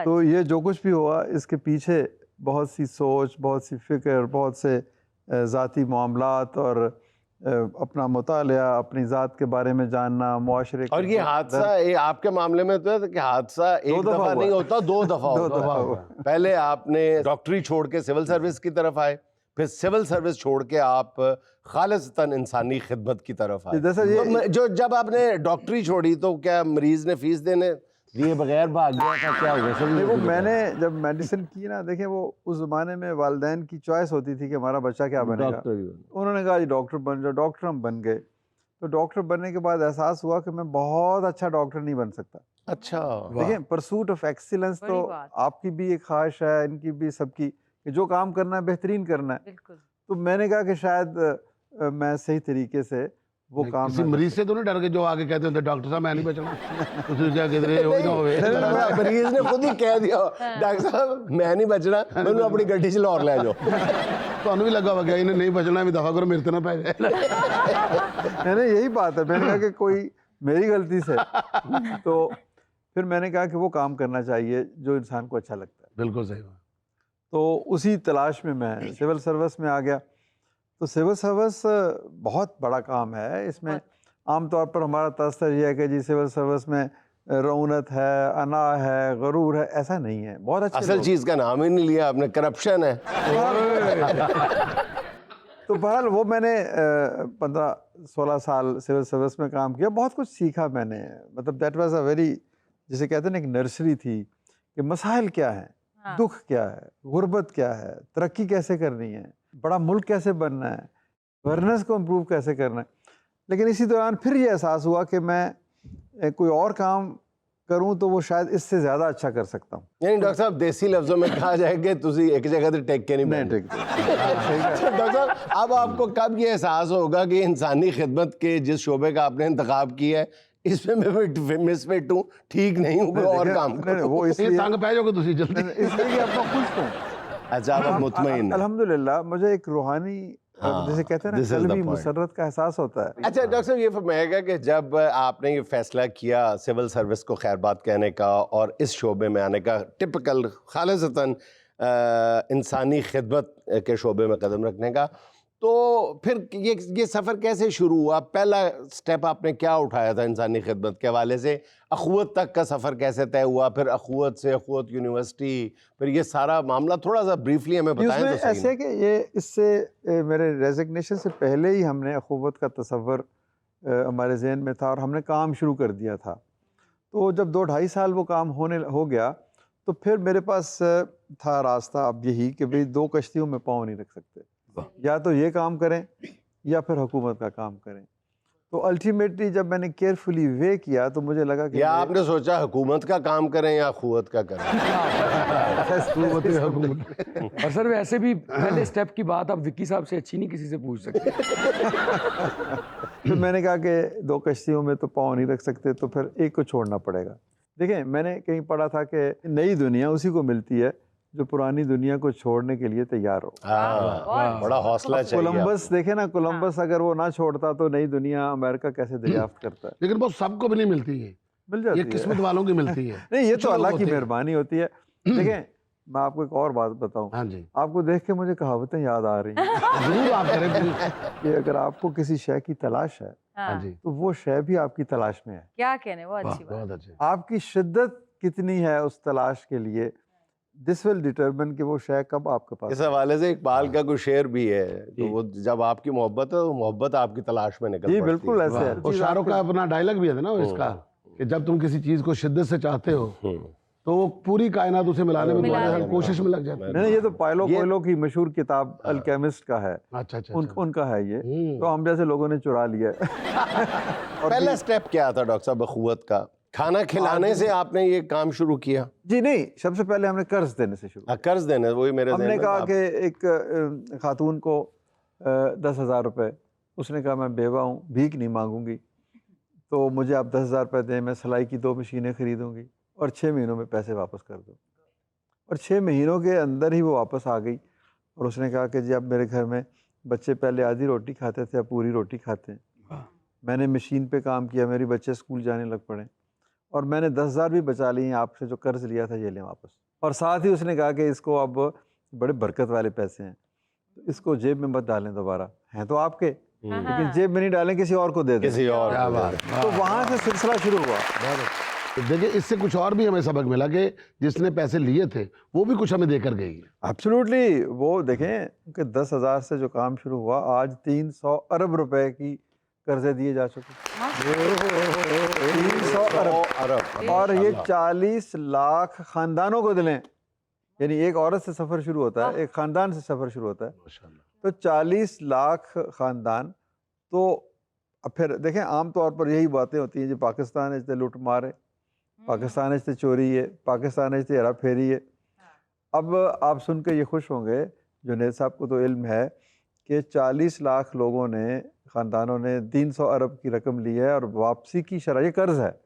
तो ये जो कुछ भी हुआ, इसके पीछे बहुत सी सोच, बहुत सी फिक्र, बहुत से ज़ाती मामलात और अपना मुतालिया, अपनी ज़ात के बारे में जानना, मुआशरे। और ये हादसा ये आपके मामले में तो है कि हादसा एक दफ़ा नहीं होता, दो दफ़ा हुआ। पहले आपने डॉक्टरी छोड़ के सिविल सर्विस की तरफ आए, फिर सिविल सर्विस छोड़ के आप खालिसतन इंसानी खिदमत की तरफ आए। तो जो जब आपने डॉक्टरी छोड़ी तो क्या मरीज ने फीस देने दिए बगैर भाग गया था, क्या हुआ? वो मैंने जब मेडिसिन की ना, देखें वो उस ज़माने में वालिदैन की चॉइस होती थी कि हमारा बच्चा क्या बनेगा। उन्होंने कहा जी डॉक्टर बन जाओ, डॉक्टर हम बन गए। तो डॉक्टर बनने के बाद एहसास हुआ कि मैं बहुत अच्छा डॉक्टर नहीं बन सकता। अच्छा, देखें परसूट ऑफ एक्सीलेंस तो आपकी भी एक ख्वाहिश है, इनकी भी, सबकी, कि जो काम करना है बेहतरीन करना है। तो मैंने कहा कि शायद मैं सही तरीके से वो काम। किसी मरीज से तो नहीं डर के जो आगे कहते होते डॉक्टर साहब मैं नहीं बचना, ਤੁਸੀਂ क्या किधरे हो ना होवे। मरीज ने खुद ही कह दिया डॉक्टर साहब मैं नहीं बचना, मैंने अपनी गड्डी च लाहौर ले जाओ। ਤੁਹਾਨੂੰ ਵੀ ਲੱਗਾ ਵਾ ਕਿ ਇਹਨੇ ਨਹੀਂ ਬਚਣਾ, ਵੀ ਦਫਾ ਕਰੋ ਮੇਰੇ ਤੇ ਨਾ ਪੈ ਜਾਏ। नहीं, यही बात है। मैंने कहा कि कोई मेरी गलती से, तो फिर मैंने कहा कि वो काम करना चाहिए जो इंसान को अच्छा लगता है। बिल्कुल सही बात। तो उसी तलाश में मैं सिविल सर्विस में आ गया। तो सिविल सर्विस बहुत बड़ा काम है। इसमें आमतौर पर हमारा तस्वर यह है कि जी सिविल सर्विस में रौनत है, अना है, गरूर है, ऐसा नहीं है। बहुत अच्छे असल चीज़ का नाम ही नहीं लिया आपने, करप्शन है। तो बहरहाल वो मैंने 15-16 साल सिविल सर्विस में काम किया, बहुत कुछ सीखा मैंने। मतलब दैट वाज अ वेरी, जिसे कहते हैं ना, एक नर्सरी थी कि मसाइल क्या है, दुख क्या है, गुर्बत क्या है, तरक्की कैसे करनी है, बड़ा मुल्क कैसे बनना है, गवर्नेंस को इम्प्रूव कैसे करना है। लेकिन इसी दौरान फिर ये एहसास हुआ कि मैं कोई और काम करूं तो वो शायद इससे ज़्यादा अच्छा कर सकता हूं। यानी डॉक्टर साहब देसी लफ्जों में कहा जाए कि तुसी एक जगह से टेक के नहीं बैठे। डॉक्टर साहब अब आपको कब ये एहसास होगा कि इंसानी खिदमत के जिस शोबे का आपने इंतखाब किया है इसमें मैं मिसफिट हूँ, ठीक नहीं हूँ, कोई और काम करो। वो इसलिए तंग पै जाओगे तुसी जल्दी, इसलिए कि अपना खुश हूँ। अच्छा, आप मुतमईन हैं। अल्हम्दुलिल्लाह मुझे एक रूहानी, जिसे कहते हैं ना, कल्बी मुसर्रत का एहसास होता है। अच्छा डॉक्टर साहब ये फरमाइएगा कि जब आपने ये फैसला किया सिविल सर्विस को खैरबाद कहने का और इस शोबे में आने का, टिपिकल खालिसतन इंसानी खिदमत के शोबे में कदम रखने का, तो फिर ये सफ़र कैसे शुरू हुआ? पहला स्टेप आपने क्या उठाया था इंसानी खिदमत के हवाले से? अखुवत तक का सफ़र कैसे तय हुआ? फिर अखुवत से अखुवत यूनिवर्सिटी, फिर ये सारा मामला थोड़ा सा ब्रीफली हमें बताएं तो सही। ऐसे कि ये इससे मेरे रेजिग्नेशन से पहले ही हमने अखुवत का तसव्वुर हमारे जहन में था और हमने काम शुरू कर दिया था। तो जब 2-2.5 साल वो काम हो गया तो फिर मेरे पास था रास्ता अब यही कि भाई 2 कश्तियों में पाँव नहीं रख सकते, या तो ये काम करें या फिर हुकूमत का काम करें। तो अल्टीमेटली जब मैंने केयरफुली वे किया तो मुझे लगा कि या आपने सोचा हुकूमत का काम करें या अखुवत का करें। और सर वैसे भी पहले स्टेप की बात आप विक्की साहब से अच्छी नहीं किसी से पूछ सकते। तो मैंने कहा कि 2 कश्तियों में तो पाँव नहीं रख सकते, तो फिर एक को छोड़ना पड़ेगा। देखें मैंने कहीं पढ़ा था कि नई दुनिया उसी को मिलती है जो पुरानी दुनिया को छोड़ने के लिए तैयार हो। बड़ा हौसला चाहिए। कोलंबस देखे ना, कोलंबस अगर वो ना छोड़ता तो नई दुनिया अमेरिका कैसे दरियाफ्त करता है। लेकिन वो सबको भी नहीं मिलती है, मिल जाती ये किस्मत वालों की मिलती है। नहीं, ये तो अल्लाह की मेहरबानी होती है। देखें मैं आपको एक और बात बताऊं, हाँ जी, आपको देख के मुझे कहावतें याद आ रही हैं जरूर आप करें प्लीज। कि अगर आपको किसी शय की तलाश है हाँ जी, तो वो शय भी आपकी तलाश में है। क्या कहने, वो वाह, अच्छी बात। बहुत अच्छे। आपकी शिद्दत कितनी है उस तलाश के लिए, दिस विल डिटरमिन कि वो शय कब आपके पास इस है। हवाले से इकबाल का कोई शेर भी है, तो वो जब आपकी मोहब्बत है तो मोहब्बत आपकी तलाश में निकल जी पड़ती बिल्कुल है। ऐसे है। और शाहरुख का अपना डायलॉग भी है ना इसका, कि जब तुम किसी चीज को शिद्दत से चाहते हो तो वो पूरी कायनात उसे मिलाने में तुम्हारे हर कोशिश में लग जाती है। नहीं, ये तो पायलो ये- कोयलो की मशहूर किताब अल्केमिस्ट का है, अच्छा अच्छा उनका है ये, तो हम जैसे लोगों ने चुरा लिया है। पहला स्टेप क्या था डॉक्टर साहब अखुवत का? खाना खिलाने से आपने ये काम शुरू किया? जी नहीं, सबसे पहले हमने कर्ज देने से शुरू। कर्ज देने, वही मेरे हमने ज़हन में कहा था। कि एक खातून को 10,000 रुपये, उसने कहा मैं बेवा हूँ, भीख नहीं मांगूंगी, तो मुझे आप 10,000 रुपये दें, मैं सिलाई की 2 मशीनें खरीदूंगी और 6 महीनों में पैसे वापस कर दो। और 6 महीनों के अंदर ही वो वापस आ गई और उसने कहा कि जी अब मेरे घर में बच्चे पहले आधी रोटी खाते थे, अब पूरी रोटी खाते हैं। मैंने मशीन पे काम किया, मेरे बच्चे स्कूल जाने लग पड़े और मैंने 10,000 भी बचा लिए हैं, आपसे जो कर्ज लिया था ये लें वापस। और साथ ही उसने कहा कि इसको अब बड़े बरकत वाले पैसे हैं, तो इसको जेब में मत डालें दोबारा, हैं तो आपके, लेकिन जेब में नहीं डालें, किसी और को दे दें। किसी और क्या को बात दे। तो वहाँ से सिलसिला शुरू हुआ। देखिए, इससे कुछ और भी हमें सबक मिला कि जिसने पैसे लिए थे वो भी कुछ हमें देकर गई है। एब्सोल्युटली, वो देखें कि 10,000 से जो काम शुरू हुआ, आज 300 अरब रुपए की कर्जे दिए जा चुके, 300 अरब, और ये 40 लाख खानदानों को दिलें, यानी एक औरत से सफ़र शुरू होता है, एक ख़ानदान से सफ़र शुरू होता है, तो 40 लाख ख़ानदान। तो अब फिर देखें, आम तौर पर यही बातें होती हैं, जो पाकिस्तान इस लुट मार है, पाकिस्तान इस चोरी है, पाकिस्तान इस हेरा फेरी है। अब आप सुन के ये खुश होंगे, जुनैद साहब को तो इल्म है कि 40 लाख लोगों ने, ख़ानदानों ने 300 अरब की रकम ली है और वापसी की शरह, ये कर्ज़ है,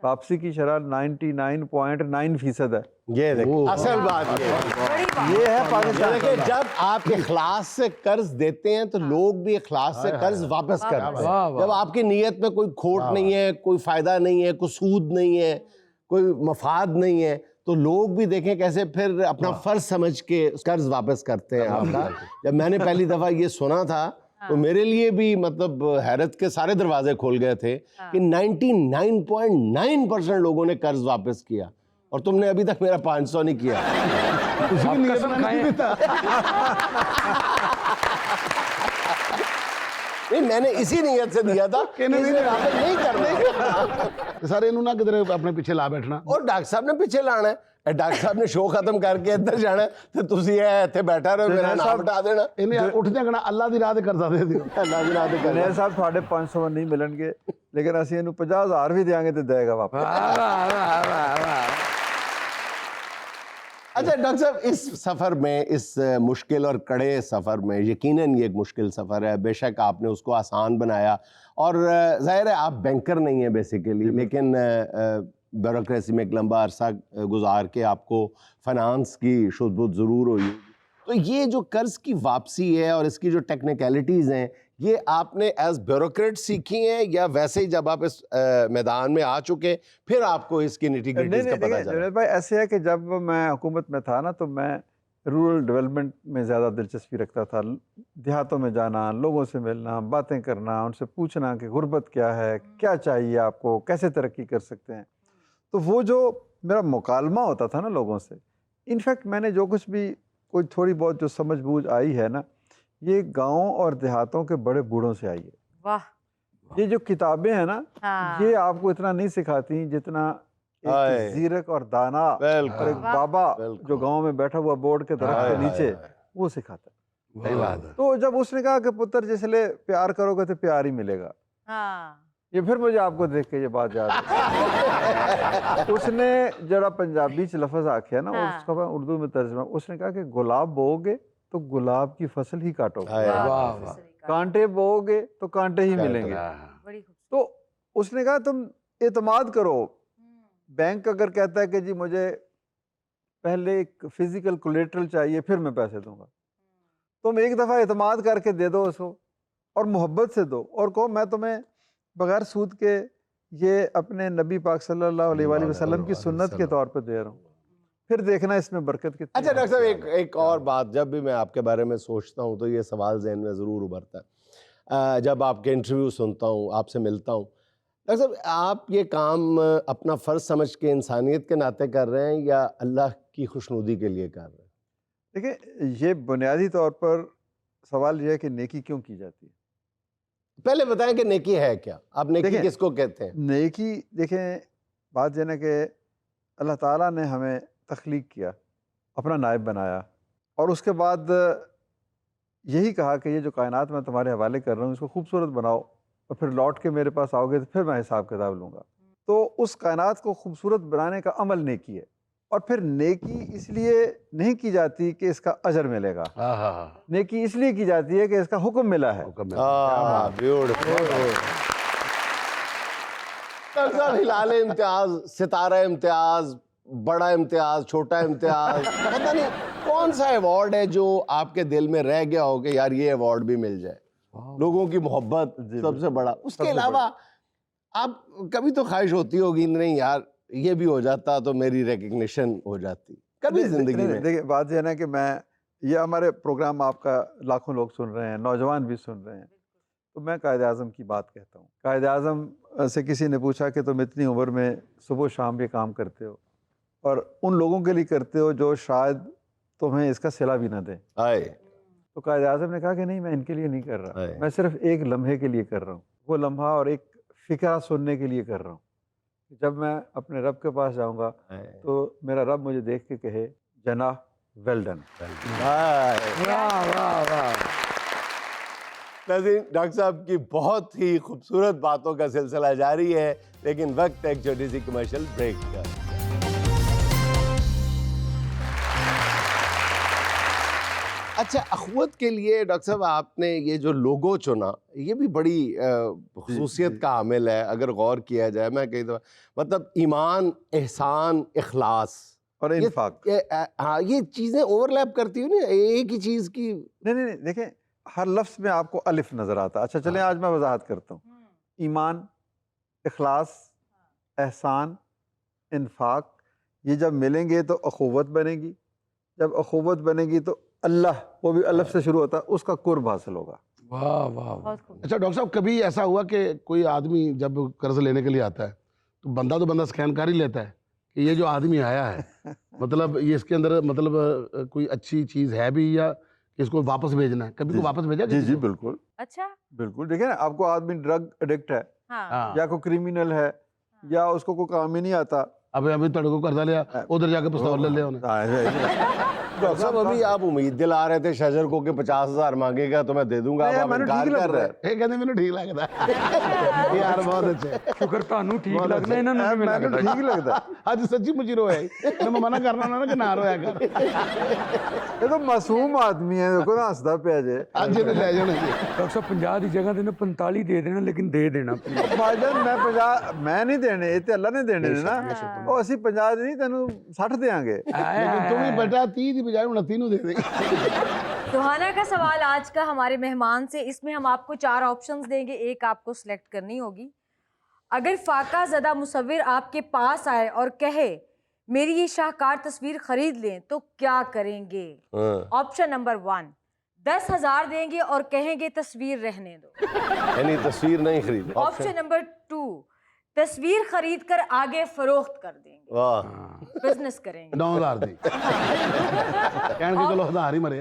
वापसी की शरह 99.9% है। ये देखो असल बात ये है पाकिस्तान। देखिए, जब आप इखलास से कर्ज देते हैं तो लोग भी इखलास से कर्ज वापस करते हैं। जब आपकी नीयत में कोई खोट नहीं है, कोई फायदा नहीं है, कोई सूद नहीं है, कोई मफाद नहीं है, तो लोग भी देखें कैसे फिर अपना फर्ज समझ के कर्ज वापस करते हैं आपका। जब मैंने पहली दफा ये सुना था तो मेरे लिए भी मतलब हैरत के सारे दरवाजे खोल गए थे कि 99.9% लोगों ने कर्ज वापस किया और तुमने अभी तक मेरा 500 नहीं किया। किसी की नीयत में नहीं भी था। नहीं, मैंने इसी नीयत से दिया था कि इसे वापस नहीं करना। सारे इन्होंने किधर अपने पीछे ला बैठना। और डॉक्टर साहब ने पीछे लाना है, डॉक्टर साहब ने शो खत्म करके इधर जाना है, तो तुसी इत्थे बैठा रहो, मेरा नाम हटा देना। इन्हें उठ जाना, अल्लाह दी राह ते करदा दे दियो। अल्लाह दी राह ते करना। जुनैद साहब ਤੁਹਾਡੇ 500 नहीं मिलणगे, लेकिन ਅਸੀਂ ਇਹਨੂੰ 50,000 भी देंगे तो देगा वापस। अच्छा डॉक्टर साहब, इस सफ़र में, इस मुश्किल और कड़े सफ़र में, यकीनन ये एक मुश्किल सफ़र है, बेशक आपने उसको आसान बनाया और ज़ाहिर है आप बैंकर नहीं हैं बेसिकली, लेकिन ब्यूरोक्रेसी में एक लंबा अरसा गुजार के आपको फाइनेंस की शुद्ध ज़रूर हुई। तो ये जो कर्ज़ की वापसी है और इसकी जो टेक्निकलिटीज़ हैं, ये आपने एज ब्यूरोक्रेट सीखी हैं या वैसे ही जब आप इस मैदान में आ चुके फिर आपको इसकी निटी-ग्रिटीज़ का पता चला? जुनैद भाई, ऐसे है कि जब मैं हुकूमत में था ना, तो मैं रूरल डेवलपमेंट में ज़्यादा दिलचस्पी रखता था। देहातों में जाना, लोगों से मिलना, बातें करना, उनसे पूछना कि गुर्बत क्या है, क्या चाहिए आपको, कैसे तरक्की कर सकते हैं। तो वो जो मेरा मुकालमा होता था ना लोगों से, इनफैक्ट मैंने जो कुछ भी कोई थोड़ी बहुत जो समझ बूझ आई है ना, ये गाँव और देहातों के बड़े बूढ़ों से आई है। वाह। ये जो किताबें हैं ना, हाँ। ये आपको इतना नहीं सिखाती जितना एक जीरक और दाना और एक बाबा जो गांव में बैठा हुआ बोर्ड के दरख्त के नीचे, वो सिखाता है। सही बात है। तो जब उसने कहा कि पुत्र जिसले प्यार करोगे तो प्यार ही मिलेगा, हाँ। ये फिर मुझे आपको देख के ये बात याद है। उसने जरा पंजाबी च लफ्ज़ आख्या ना, हाँ। उसका मैं उर्दू में तर्जमा, उसने कहा कि गुलाब बोओगे तो गुलाब की फसल ही काटोगे, कांटे बोओगे तो कांटे ही मिलेंगे। बड़ी खूबसूरत। तो उसने कहा तुम एतमाद करो। बैंक अगर कहता है कि जी मुझे पहले एक फिजिकल कोलेटरल चाहिए फिर मैं पैसे दूंगा, तुम एक दफ़ा एतमाद करके दे दो उसको और मोहब्बत से दो और कहो मैं तुम्हें बगैर सूद के ये अपने नबी पाक सल्लल्लाहु अलैहि वसल्लम की सुन्नत के तौर पे दे रहा हूँ। फिर देखना इसमें बरकत कितनी अच्छा है। डॉक्टर साहब, एक और बात, जब भी मैं आपके बारे में सोचता हूँ तो ये सवाल जहन में ज़रूर उभरता है। जब आपके इंटरव्यू सुनता हूँ, आपसे मिलता हूँ, डॉक्टर साहब आप ये काम अपना फ़र्ज समझ के इंसानियत के नाते कर रहे हैं या अल्लाह की खुशनुदी के लिए कर रहे हैं? देखिए, ये बुनियादी तौर पर सवाल ये है कि नेकी क्यों की जाती है। पहले बताएं कि नेकी है क्या, आप नेकी देखिए, किसको कहते हैं? नेकी, देखें, बात यह है कि अल्लाह ताला ने हमें तख्लीक किया, अपना नायब बनाया, और उसके बाद यही कहा कि ये जो कायनात मैं तुम्हारे हवाले कर रहा हूँ इसको खूबसूरत बनाओ, और फिर लौट के मेरे पास आओगे तो फिर मैं हिसाब किताब लूँगा। तो उस कायनात को खूबसूरत बनाने का अमल नेकी है। और फिर नेकी इसलिए नहीं की जाती कि इसका अजर मिलेगा, नेकी इसलिए की जाती है कि इसका हुक्म मिला है। ब्यूटीफुल। डॉक्टर साहब, हिलाल इम्तियाज, सितारा इम्तियाज, बड़ा इम्तियाज, छोटा इम्तियाज, पता नहीं कौन सा अवार्ड है जो आपके दिल में रह गया हो कि यार ये अवार्ड भी मिल जाए, लोगों की मोहब्बत सबसे बड़ा। उसके अलावा आप कभी तो ख्वाहिश होती होगी, नहीं यार ये भी हो जाता तो मेरी रिकग्निशन हो जाती, कभी जिंदगी में? देखिए, बात यह है ना कि मैं, ये हमारे प्रोग्राम आपका लाखों लोग सुन रहे हैं, नौजवान भी सुन रहे हैं, तो मैं कायद आज़म की बात कहता हूँ। कायद आज़म से किसी ने पूछा कि तुम इतनी उम्र में सुबह शाम ये काम करते हो और उन लोगों के लिए करते हो जो शायद तुम्हें इसका सिला भी ना दें, तो कायद आज़म ने कहा कि नहीं, मैं इनके लिए नहीं कर रहा, मैं सिर्फ एक लम्हे के लिए कर रहा हूँ। वो लम्हा और एक फ़िक्रा सुनने के लिए कर रहा हूँ। जब मैं अपने रब के पास जाऊँगा तो मेरा रब मुझे देख के कहे, जना वेल डन। डॉक्टर साहब की बहुत ही खूबसूरत बातों का सिलसिला जारी है, लेकिन वक्त है एक छोटी सी कमर्शियल ब्रेक का। अच्छा, अखवत के लिए डॉक्टर साहब आपने ये जो लोगो चुना, ये भी बड़ी खुसूसियत का हामिल है अगर गौर किया जाए। मैं कही तो मतलब ईमान, एहसान, इखलास और इन्फाक, हाँ, ये चीज़ें ओवरलैप करती हूँ ना, एक ही चीज़ की। नहीं, देखें, हर लफ्ज़ में आपको अलिफ नज़र आता है। अच्छा चलें, आज मैं वजाहत करता हूँ। ईमान, इखलास, एहसान, इन्फाक, ये जब मिलेंगे तो अखुवत बनेगी, जब अखुवत बनेगी तो अल्लाह, वो भी अल्लाह से शुरू होता है, उसका कुर्ब हासिल होगा। वाह वाह। अच्छा डॉक्टर साहब, कभी ऐसा हुआ कि कोई आदमी जब कर्ज लेने के लिए आता है तो बंदा स्कैन कर ही लेता है कि ये जो आदमी आया है मतलब ये इसके अंदर मतलब कोई अच्छी चीज़ है भी, या इसको वापस भेजना है? कभी को वापस भेजा? जी बिल्कुल अच्छा, बिल्कुल। देखिए ना, आपको आदमी ड्रग एडिक्ट है हाँ, या कोई क्रिमिनल है या उसको कोई काम ही नहीं आता, अभी तेरे को कर्जा लिया, उधर जाके पिस्तौल ले लिया उन्हें। डॉक्टर साहब, अभी आप उम्मीद दिला रहे थे शजर को कि 50,000 मांगेगा तो मैं दे दूंगा, अब आप इनकार कर रहे हैं। कहते मैंने ठीक लगता है यार, बहुत अच्छे, शुक्र तानू ठीक लगना, इन्हां नूं भी मैंने लगदा। ठीक लगता है। आज सच्ची मुझे रोया मैं मना करना ना कि ना रोया कर, ये तो मासूम आदमी है, देखो ना हंसदा पिया जे। आज इन्हें ले जाना। डॉक्टर साहब 50 की जगह देने 45 दे देना, लेकिन दे देना। भाईजान, मैं 50 मैं नहीं देने, ये ते अल्लाह ने देने ने ना, ਉਹ ਅਸੀਂ 50 ਨਹੀਂ ਤੈਨੂੰ 60 देंगे। लेकिन तुम ही बेटा 30 की बजाय 29 दे देंगे। सुहाना का सवाल आज का हमारे मेहमान से, इसमें हम आपको 4 ऑप्शंस देंगे, एक आपको सिलेक्ट करनी होगी। अगर फाका ज़दा मुसव्विर आपके पास आए और कहे मेरी ये शाहकार तस्वीर खरीद लें तो क्या करेंगे? ऑप्शन नंबर 1, 10,000 देंगे और कहेंगे तस्वीर रहने दो। यानी तस्वीर नहीं खरीद। ऑप्शन नंबर 2, तस्वीर खरीद कर आगे फरोख्त कर देंगे, वाह, बिजनेस करेंगे। 9,000 दी कहने के चलो आधार ही मरे।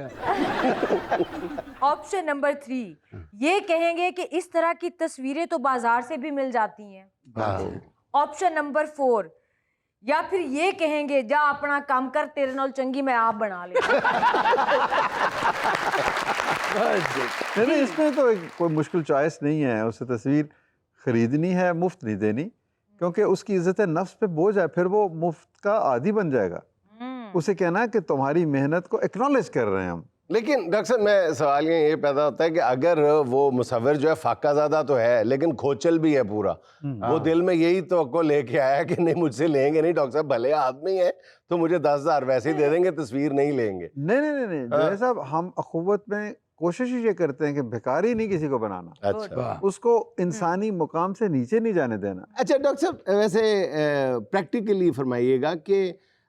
ऑप्शन नंबर 3, ये कहेंगे कि इस तरह की तस्वीरें तो बाजार से भी मिल जाती हैं। ऑप्शन नंबर 4, या फिर ये कहेंगे जा अपना काम कर, तेरे नाल चंगी मैं आप बना ले। नहीं, इसमें तो कोई मुश्किल चॉइस नहीं है। उसे तस्वीर खरीदनी है, मुफ्त नहीं देनी, क्योंकि उसकी इज्जत नफ्स पे बोझ है, फिर वो मुफ्त का आदी बन जाएगा। उसे कहना है कि तुम्हारी मेहनत को एक्नॉलेज कर रहे हैं हम। लेकिन डॉक्टर साहब, मैं सवाल ये पैदा होता है कि अगर वो मुसव्विर जो है फाका ज़्यादा तो है लेकिन खोचल भी है पूरा, वो दिल में यही तवक्को लेके आया कि नहीं मुझसे लेंगे नहीं, डॉक्टर साहब भले आदमी है तो मुझे 10,000 वैसे ही दे देंगे, तस्वीर नहीं लेंगे। नहीं जय साहब, हम अखुवत में कोशिश ये करते हैं कि भिखारी नहीं किसी को बनाना, अच्छा, उसको इंसानी मुकाम से नीचे नहीं जाने देना। अच्छा डॉक्टर साहब, वैसे प्रैक्टिकली फरमाइएगा कि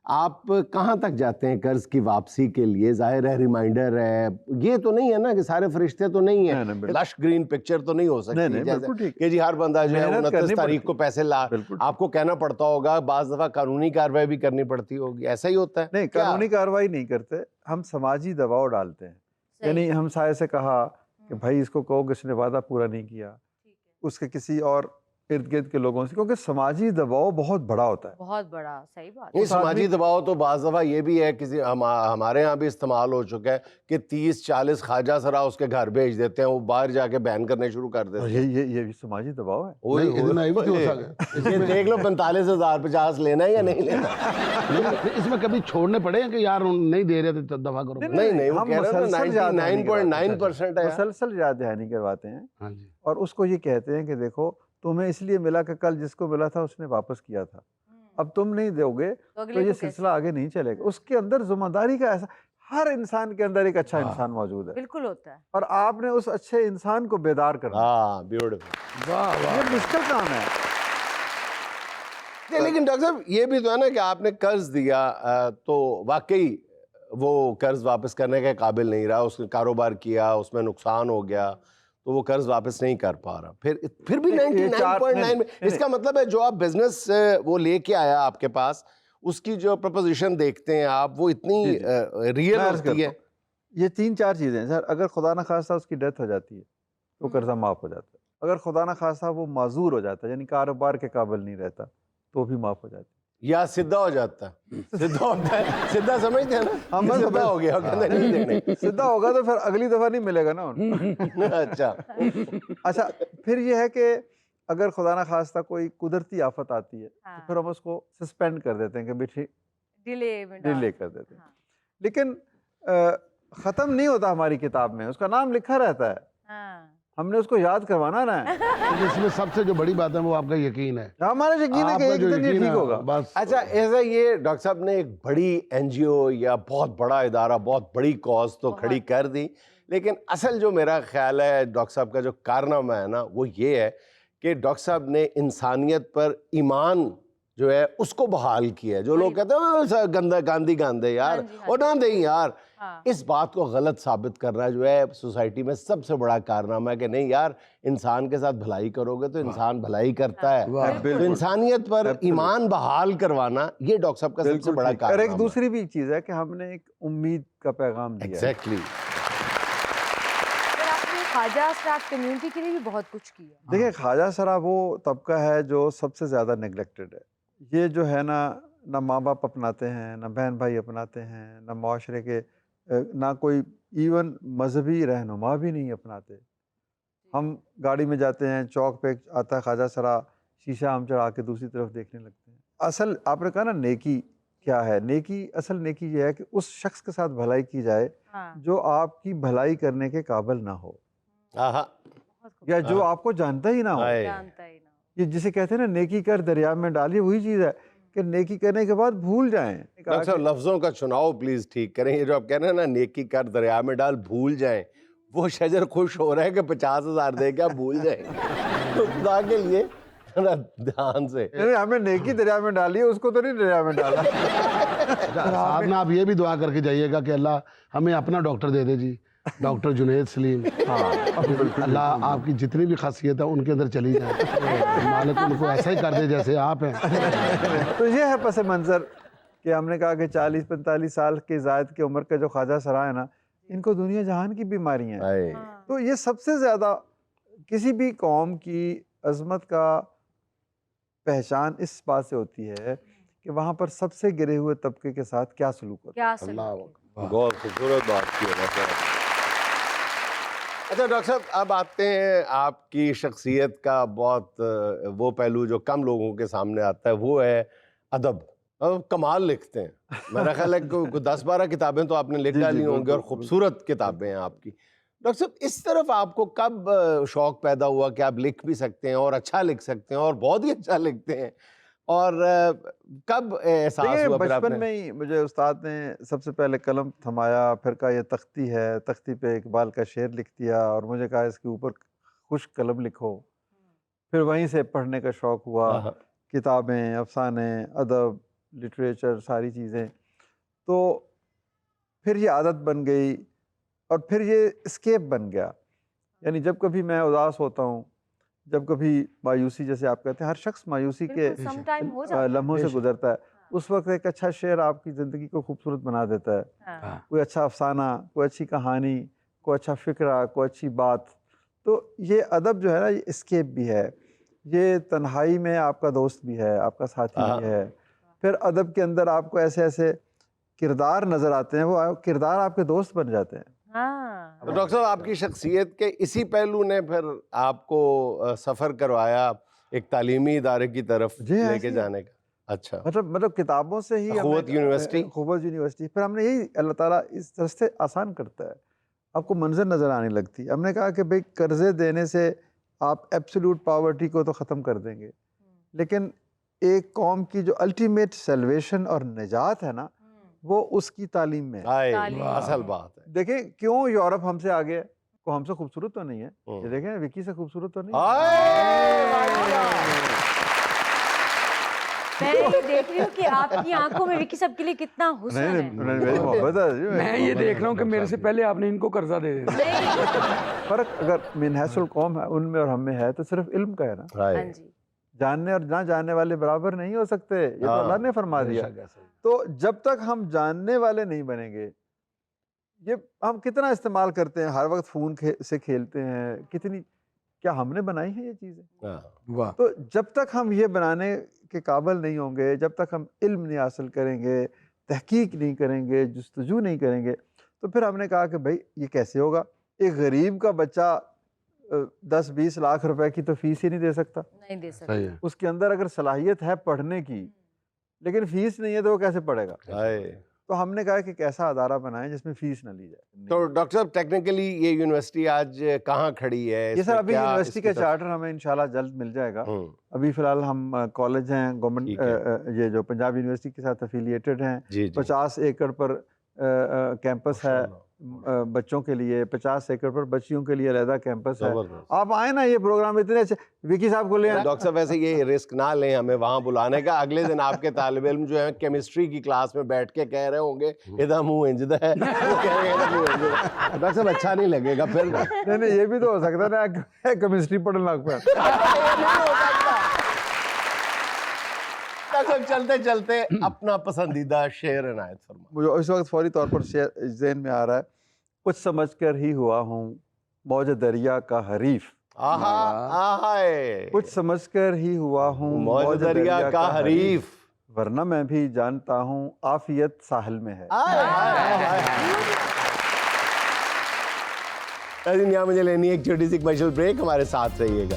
आप कहाँ तक जाते हैं कर्ज की वापसी के लिए? जाहिर है रिमाइंडर है, ये तो नहीं है ना कि सारे फरिश्ते तो नहीं नहीं, है, बिल्कुल। लश ग्रीन पिक्चर तो नहीं हो सकती नहीं, नहीं, जैसे बिल्कुल ठीक। कि जी हर बंदा जो है मेहनत 29 करनी तारीख पड़ती को है। पैसे ला, बिल्कुल। आपको कहना पड़ता होगा, बाज दफा कानूनी कार्रवाई भी करनी पड़ती होगी, ऐसा ही होता है नहीं, क्या? कानूनी कार्रवाई नहीं करते, हम समाजी दबाव डालते हैं। सही। यानी हम साय से कहा कि भाई इसको कहो कि इसने वादा पूरा नहीं किया, ठीक है। उसके किसी और इर्द गिर्द के लोगों से, क्योंकि समाजी दबाव बहुत बड़ा होता है। बहुत बड़ा, सही बात नहीं, उस समाजी आदमी- दबाव तो बाज दफा ये भी है, किसी हमारे यहाँ भी इस्तेमाल हो चुका है कि 30-40 ख्वाजा सरा उसके घर भेज देते हैं, वो बाहर जाके बैन करने शुरू कर देते और हैं। ये भी समाजी दबाव है। ओए, नहीं, इतना ही भी तो हो ओए, सकता ये देख लो 45,050 लेना है या नहीं लेना? नहीं, इसमें कभी छोड़ने पड़े हैं कि यार नहीं दे रहे थे दफा करो? नहीं नहीं, वो हम कह रहे हैं मुसलसल याद दहानी करवाते हैं। 99.9% है यार। मुसलसल याद दहानी करवाते हैं हाँ जी। और उसको ये कहते हैं कि देखो तुम्हें इसलिए मिला कि कल जिसको मिला था उसने वापस किया था, अब तुम नहीं दोगे तो तो ये सिलसिला आगे नहीं चलेगा। उसके अंदर जिम्मेदारी का ऐसा, हर इंसान के अंदर एक अच्छा इंसान मौजूद है बिल्कुल होता है। और आपने उस अच्छे इंसान को बेदार करना, हाँ, ब्यूटीफुल। वाह वाह। ये मुश्किल काम है। नहीं, लेकिन डॉक्टर साहब ये भी तो है ना कि आपने कर्ज दिया, तो वाकई वो कर्ज वापस करने के काबिल नहीं रहा, उसने कारोबार किया, उसमें नुकसान हो गया, तो वो कर्ज वापस नहीं कर पा रहा, फिर भी ये चार- 99.9 में, नहीं, इसका मतलब है जो आप बिजनेस वो लेके आया आपके पास, उसकी जो प्रपोजिशन देखते हैं आप, वो इतनी जी, रियल मैं अर्ज होती करता है। हूँ, ये 3-4 चीजें हैं सर। अगर खुदा ना खास्ता उसकी डेथ हो जाती है तो कर्जा माफ हो जाता है। अगर खुदा ना खास्ता वो माजूर हो जाता है, यानी कारोबार के काबिल नहीं रहता, तो भी माफ हो जाती है। या सीधा हो जाता है, सीधा होता है, सीधा समझते हैं ना, हम ये बस- सीधा हो गया, वो कहते नहीं देने। सीधा होगा तो फिर अगली दफा नहीं मिलेगा ना उनको। अच्छा, अच्छा, फिर ये है कि अगर खुदा ना खास्ता कोई कुदरती आफत आती है तो फिर हम उसको सस्पेंड कर देते हैं कि बेटी डिले में डाल- डिले कर देते हैं। हाँ। लेकिन ख़त्म नहीं होता हमारी किताब में, उसका नाम लिखा रहता है, हाँ। हमने उसको याद करवाना ना है। तो इसमें सबसे जो बड़ी बात है वो आपका यकीन है। हमारा यकीन है कि आपका एक जो दिन ये यकीन ठीक है, होगा। बस। अच्छा, ऐसा ये डॉक्टर साहब ने एक बड़ी एनजीओ या बहुत बड़ा इदारा, बहुत बड़ी कॉज तो खड़ी कर दी, लेकिन असल जो मेरा ख्याल है डॉक्टर साहब का जो कारनामा है ना, वो ये है कि डॉक्टर साहब ने इंसानियत पर ईमान जो है उसको बहाल किया है। जो लोग कहते हैं "ओ, गंदा गांधी गांधे यार, हाँ जी, हाँ और ना दें यार", हाँ। इस बात को गलत साबित करना जो है सोसाइटी में सबसे बड़ा कारनामा है कि नहीं यार, इंसान के साथ भलाई करोगे तो इंसान भलाई करता है। वाह, तो बिल्कुल। इंसानियत पर Absolutely. ईमान बहाल करवाना ये डॉक्टर साहब का सबसे बिल्कुल बड़ा ठीक। और कारनामा एक दूसरी भी चीज़ है कि हमने एक उम्मीद का पैगाम दिया है। एग्जैक्टली। फिर आपने ख्वाजा असराफ कम्युनिटी के लिए भी बहुत कुछ किया। देखिए, ख्वाजा सरा वो तबका है जो सबसे ज़्यादा नेग्लेक्टेड है। ये जो है ना माँ बाप अपनाते हैं, ना बहन भाई अपनाते हैं, ना माशरे के ना कोई इवन मजहबी रहनुमा भी नहीं अपनाते। हम गाड़ी में जाते हैं, चौक पे आता है ख्वाजा सरा, शीशा हम चढ़ा के दूसरी तरफ देखने लगते हैं। असल आपने कहा ना नेकी क्या है, नेकी असल नेकी ये है कि उस शख्स के साथ भलाई की जाए हाँ। जो आपकी भलाई करने के काबिल ना हो, आहा, बहुत खूब। या जो आपको जानता ही ना हो। आए। जानता ही ना। ये जिसे कहते हैं ना नेकी कर दरिया में डालिए, वही चीज़ है कि नेकी करने के बाद भूल जाएं। डॉक्टर साहब लफ्जों का चुनाव प्लीज ठीक करें। ये जो आप कह रहे हैं ना नेकी कर दरिया में डाल भूल जाएं, वो शजर खुश हो रहा है कि 50,000 दे के आप भूल जाएं। तो खुदा के लिए थोड़ा ध्यान से। नहीं, हमें नेकी दरिया में डाली है, उसको तो नहीं दरिया में डाला। साहब ना आप ये भी दुआ करके जाइएगा कि अल्लाह हमें अपना डॉक्टर दे दे जी, डॉक्टर जुनैद सलीम। अल्लाह आपकी जितनी भी खासियत है उनके अंदर चली जाए, मालिक उनको ऐसा ही कर दे जैसे आप हैं। तो ये है पस मंज़र कि हमने कहा कि 40-45 साल के ज़ायद की उम्र के जो ख्वाजा सरा है ना, इनको दुनिया जहान की बीमारियां हैं। आए। हाँ। तो ये सबसे ज़्यादा किसी भी कौम की अजमत का पहचान इस बात से होती है कि वहाँ पर सबसे गिरे हुए तबके के साथ क्या सलूक होता क्या अल्लाह सलूक है। बहुत खूबसूरत बात की है डॉक्टर साहब। अच्छा डॉक्टर साहब, अब आते हैं आपकी शख्सियत का बहुत वो पहलू जो कम लोगों के सामने आता है, वो है अदब। अब कमाल लिखते हैं, मेरा ख्याल है कि 10-12 किताबें तो आपने लिख जी, जी, डाली होंगी और बिल्कुल, खूबसूरत किताबें हैं आपकी। डॉक्टर साहब, इस तरफ आपको कब शौक पैदा हुआ कि आप लिख भी सकते हैं और अच्छा लिख सकते हैं और बहुत ही अच्छा लिखते हैं, और कब एहसास देखिए, हुआ फिर बचपन आपने? में ही मुझे उस्ताद ने सबसे पहले कलम थमाया, फिर कहा ये तख्ती है, तख्ती पे इकबाल का शेर लिख दिया और मुझे कहा इसके ऊपर खुश कलम लिखो। फिर वहीं से पढ़ने का शौक़ हुआ, हाँ, किताबें, अफसाने, अदब, लिटरेचर, सारी चीज़ें। तो फिर ये आदत बन गई और फिर ये एस्केप बन गया। यानी जब कभी मैं उदास होता हूँ, जब कभी मायूसी, जैसे आप कहते हैं, हर शख्स मायूसी के बिल्कुल, sometime हो जाता है। लम्हों से गुजरता है, उस वक्त एक अच्छा शेर आपकी ज़िंदगी को खूबसूरत बना देता है। हाँ। कोई अच्छा अफसाना, कोई अच्छी कहानी, कोई अच्छा फ़िक्रा, कोई अच्छी बात। तो ये अदब जो है ना, ये एस्केप भी है, ये तन्हाई में आपका दोस्त भी है, आपका साथी भी है। फिर अदब के अंदर आपको ऐसे ऐसे किरदार नज़र आते हैं, वो किरदार आपके दोस्त बन जाते हैं। हाँ। तो डॉक्टर साहब, आपकी शख्सियत के इसी पहलू ने फिर आपको सफ़र करवाया एक तालीमी इदारे की तरफ जी, लेके ऐसे ही। जाने का? अच्छा। मतलब किताबों से ही अख़ुवत यूनिवर्सिटी? अख़ुवत यूनिवर्सिटी। फिर हमने यही, अल्लाह ताला इस रास्ते आसान करता है, आपको मंज़र नज़र आने लगती है। हमने कहा कि भाई कर्ज़े देने से आप एब्सोल्यूट पॉवर्टी को तो ख़त्म कर देंगे, लेकिन एक कौम की जो अल्टीमेट सल्वेशन और निजात है ना, वो उसकी तालीम में है। आए, तालीम। असल बात है। देखें क्यों यूरोप हमसे आगे है, को हमसे खूबसूरत तो नहीं है, ये देखें विकी से खूबसूरत तो नहीं है। मैं ये देख रही हूँ कि आपकी आंखों में विकी साहब के लिए कितना हुस्न नहीं है। नहीं, मेरी मोहब्बत है जी, मैं ये देख रहा हूँ कि मेरे से पहले आपने इनको कर्जा दे दिया। फ़र्क अगर मिनहसुल कौम है उनमें और हमें है, तो सिर्फ इल्म का है ना। हाँ आए। जी। जानने और ना जानने वाले बराबर नहीं हो सकते, ये तो हाँ, अल्लाह ने फरमा दिया। तो जब तक हम जानने वाले नहीं बनेंगे, ये हम कितना इस्तेमाल करते हैं, हर वक्त फ़ोन से खेलते हैं, कितनी, क्या हमने बनाई है ये चीज़ें? हाँ। वाह। तो जब तक हम ये बनाने के काबिल नहीं होंगे, जब तक हम इल्म नहीं हासिल करेंगे, तहकीक नहीं करेंगे, जुस्तजू नहीं करेंगे, तो फिर हमने कहा कि भाई ये कैसे होगा? एक गरीब का बच्चा 10-20 लाख रुपए की तो फीस ही नहीं दे सकता। नहीं दे सकते। सही है। उसके अंदर अगर सलाहियत है पढ़ने की, लेकिन फीस नहीं है, तो वो कैसे पढ़ेगा? आए। तो हमने कहा कि एक ऐसा अदारा बनाएं जिसमें फीस न ली जाए। तो डॉक्टर साहब, टेक्निकली ये यूनिवर्सिटी आज कहाँ खड़ी है? ये सर इसमें अभी क्या यूनिवर्सिटी इसकी का तरफ- चार्टर हमें इंशाल्लाह जल्द मिल जाएगा। हम्म, अभी फ़िलहाल हम कॉलेज हैं, गवर्नमेंट ठीक है। ये जो पंजाब यूनिवर्सिटी के साथ एफिलिएटेड हैं। जी जी। 50 एकड़ पर कैंपस है बच्चों के लिए, 50 एकड़ पर बच्चियों के लिए अलहदा कैंपस है। जबरदस्त। आप आए ना, ये प्रोग्राम इतने अच्छे, विकी साहब को ले आए। डॉक्टर साहब, वैसे ये रिस्क ना लें हमें वहां बुलाने का। अगले दिन आपके तालिब इल्म जो है केमिस्ट्री की क्लास में बैठ के कह रहे होंगे इधर मुंह इंजदा है, वो कह रहे हैं इधर मुंह इंजदा है। डॉक्टर साहब, अच्छा नहीं लगेगा फिर। नहीं, ये भी तो हो सकता है ना, केमिस्ट्री पढ़ने लग पे। डॉक्टर साहब, चलते चलते अपना पसंदीदा शेर इनायत फरमा। मुझे इस वक्त फौरी तौर पर ज़हन में आ रहा है, कुछ समझकर ही हुआ हूँ मौज दरिया का हरीफ। आहा आहा, कुछ समझकर ही हुआ हूँ मौज दरिया का हरीफ, वरना मैं भी जानता हूँ आफियत साहिल में है। यहाँ मुझे लेनी है एक छोटी सी कमर्शियल ब्रेक, हमारे साथ रहिएगा।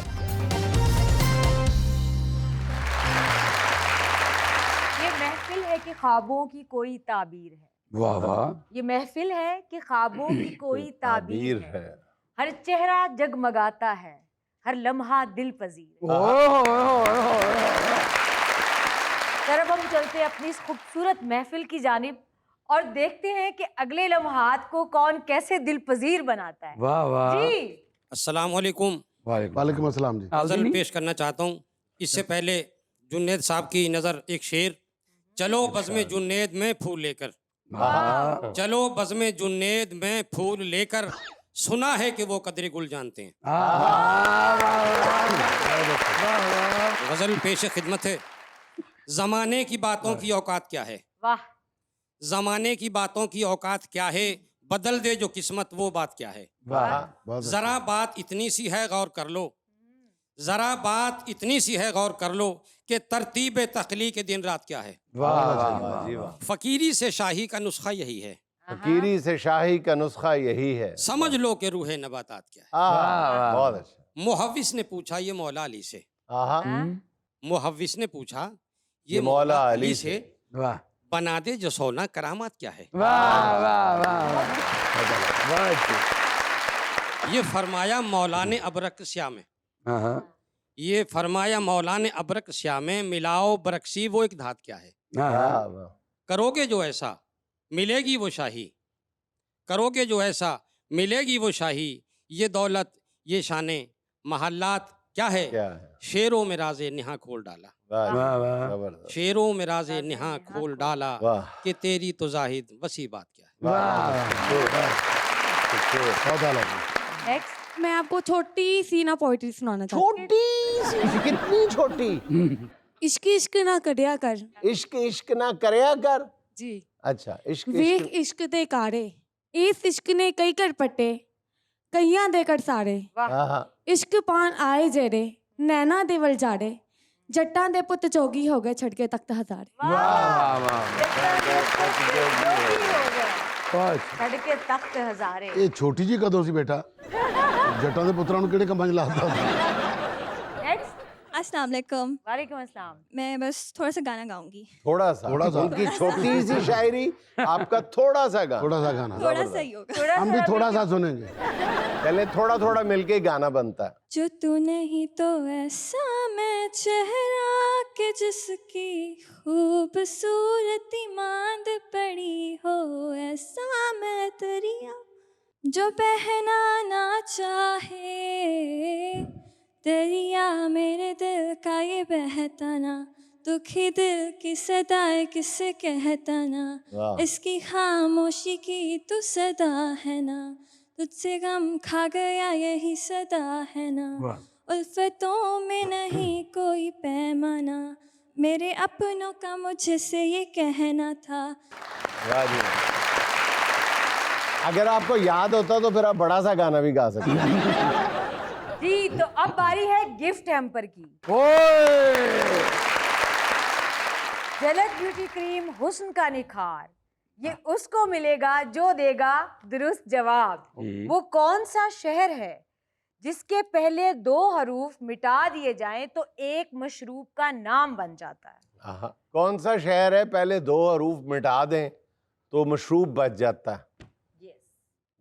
ये महफिल है कि ख्वाबों की कोई ताबीर है। वाह वाह। ये महफिल है कि ख्वाबों की कोई ताबीर ताबीर है। है। हर चेहरा जगमगाता है, हर लम्हा दिल पजीर। सर, अब हम चलते हैं अपनी इस खूबसूरत महफिल की जानिब और देखते हैं कि अगले लम्हात को कौन कैसे दिल पजीर बनाता है। वाह वाह। जी, अस्सलाम वालेकुम। वालेकुम अस्सलाम जी। गज़ल पेश करना चाहता हूँ। इससे पहले जुन्नैद साहब की नज़र एक शेर। चलो बज़्म जुन्नैद में फूल लेकर, चलो बज़्म जुन्नैद में फूल लेकर, सुना है कि वो कदर गुल जानते हैं। गज़ल पेश खिदमत है। ज़माने की बातों की औकात क्या है, वाह। ज़माने की बातों की औकात क्या है, बदल दे जो किस्मत वो बात क्या है। बहुत जरा बात इतनी सी है गौर कर लो, जरा बात इतनी सी है गौर कर लो कि तरतीब तख्लीक के दिन रात क्या है। वाह जी वाह। फकीरी से शाही का नुस्खा यही है, फकीरी से शाही का नुस्खा यही है। समझ लो कि रूह नबातात क्या है। बहुत अच्छा। मुहव्विस ने पूछा ये मौला अली से, आहा, मुहव्विस ने पूछा ये ये मौला मौला अली अली से। से वाह बना दे जो सोना करामात क्या है। वाह वाह वाह। ये फरमाया मौला ने अबरक स्या में, ये फरमाया मौला ने अबरक स्या में, मिलाओ बरकसी वो एक धात क्या है। वाह, वाह। करोगे जो ऐसा मिलेगी वो शाही, करोगे जो ऐसा मिलेगी वो शाही, ये दौलत ये शाने महल्लात क्या है? क्या है? शेरों में राजे निहा खोल डाला, वाह वाह वाह। जबरदस्त शेरों में राजे निहा खोल डाला, वाह कि तेरी तो जाहिद वसी बात क्या है। बहुत अलग नेक्स्ट मैं आपको छोटी सी ना पोइट्री सुनाना चाहती छोटी सी कितनी छोटी हूँ। इश्क इश्क ना करिया कर इश्क इश्क ना करया कर जी अच्छा इश्क ਵੇਖ इश्क ਇਸ਼ਕ ਦੇ ਕਾਰੇ ਇਸ ਇਸ਼ਕ ਨੇ ਕਈ ਘਰ ਪੱਟੇ ਕਈਆਂ ਦੇ ਘਰ ਸਾਰੇ हाँ हाँ ਇਸ਼ਕ ਪਾਣ ਆਏ ਜਿਹੜੇ ਨੈਣਾ ਦੇ ਵਲ ਜਾੜੇ ਜੱਟਾਂ ਦੇ ਪੁੱਤ ਜੋਗੀ ਹੋ ਗਏ ਛੱਡ ਕੇ ਤਖਤ ਹਜ਼ਾਰੇ वाह वाह। छड़ के तख्त हजारे। ਇਹ ਛੋਟੀ ਜੀ ਕਦੋਂ ਸੀ ਬੇਟਾ ਜੱਟਾਂ ਦੇ ਪੁੱਤਰਾਂ ਨੂੰ ਕਿਹੜੇ ਕੰਮਾਂ 'ਚ ਲਾਤਾ नेक्स्ट अस्सलाम वालेकुम। वालेकुम अस्सलाम। मैं बस थोड़ा सा गाना गाऊंगी, थोड़ा सा उनकी छोटी सी शायरी आपका थोड़ा सा गाना थोड़ा सा गाना थोड़ा सा ही होगा। हम भी थोड़ा सा सुनेंगे पहले थोड़ा थोड़ा मिलके ही गाना बनता है जो तू नहीं तो ऐसा मैं चेहरा के जिसकी खूबसूरती मांद पड़ी हो, ऐसा मैं दरिया जो बहना ना चाहे, दरिया मेरे दिल का ये बहता ना, दुखी दिल की सदाएं किसे कहता ना, वाह। इसकी खामोशी की तू सदा है ना, तुझसे गम खा गया यही सदा है ना, उल्फतों में नहीं कोई पैमाना, मेरे अपनों का मुझसे ये कहना था। वाह जी वाह। अगर आपको याद होता तो फिर आप बड़ा सा गाना भी गा सकते हैं जी तो अब बारी है गिफ्ट हैम्पर की। झलक ब्यूटी क्रीम हुस्न का निखार, ये उसको मिलेगा जो देगा दुरुस्त जवाब। वो कौन सा शहर है जिसके पहले 2 हरूफ मिटा दिए जाएं तो एक मशरूब का नाम बन जाता है। हाँ, कौन सा शहर है पहले 2 हरूफ मिटा दें तो मशरूब बच जाता है।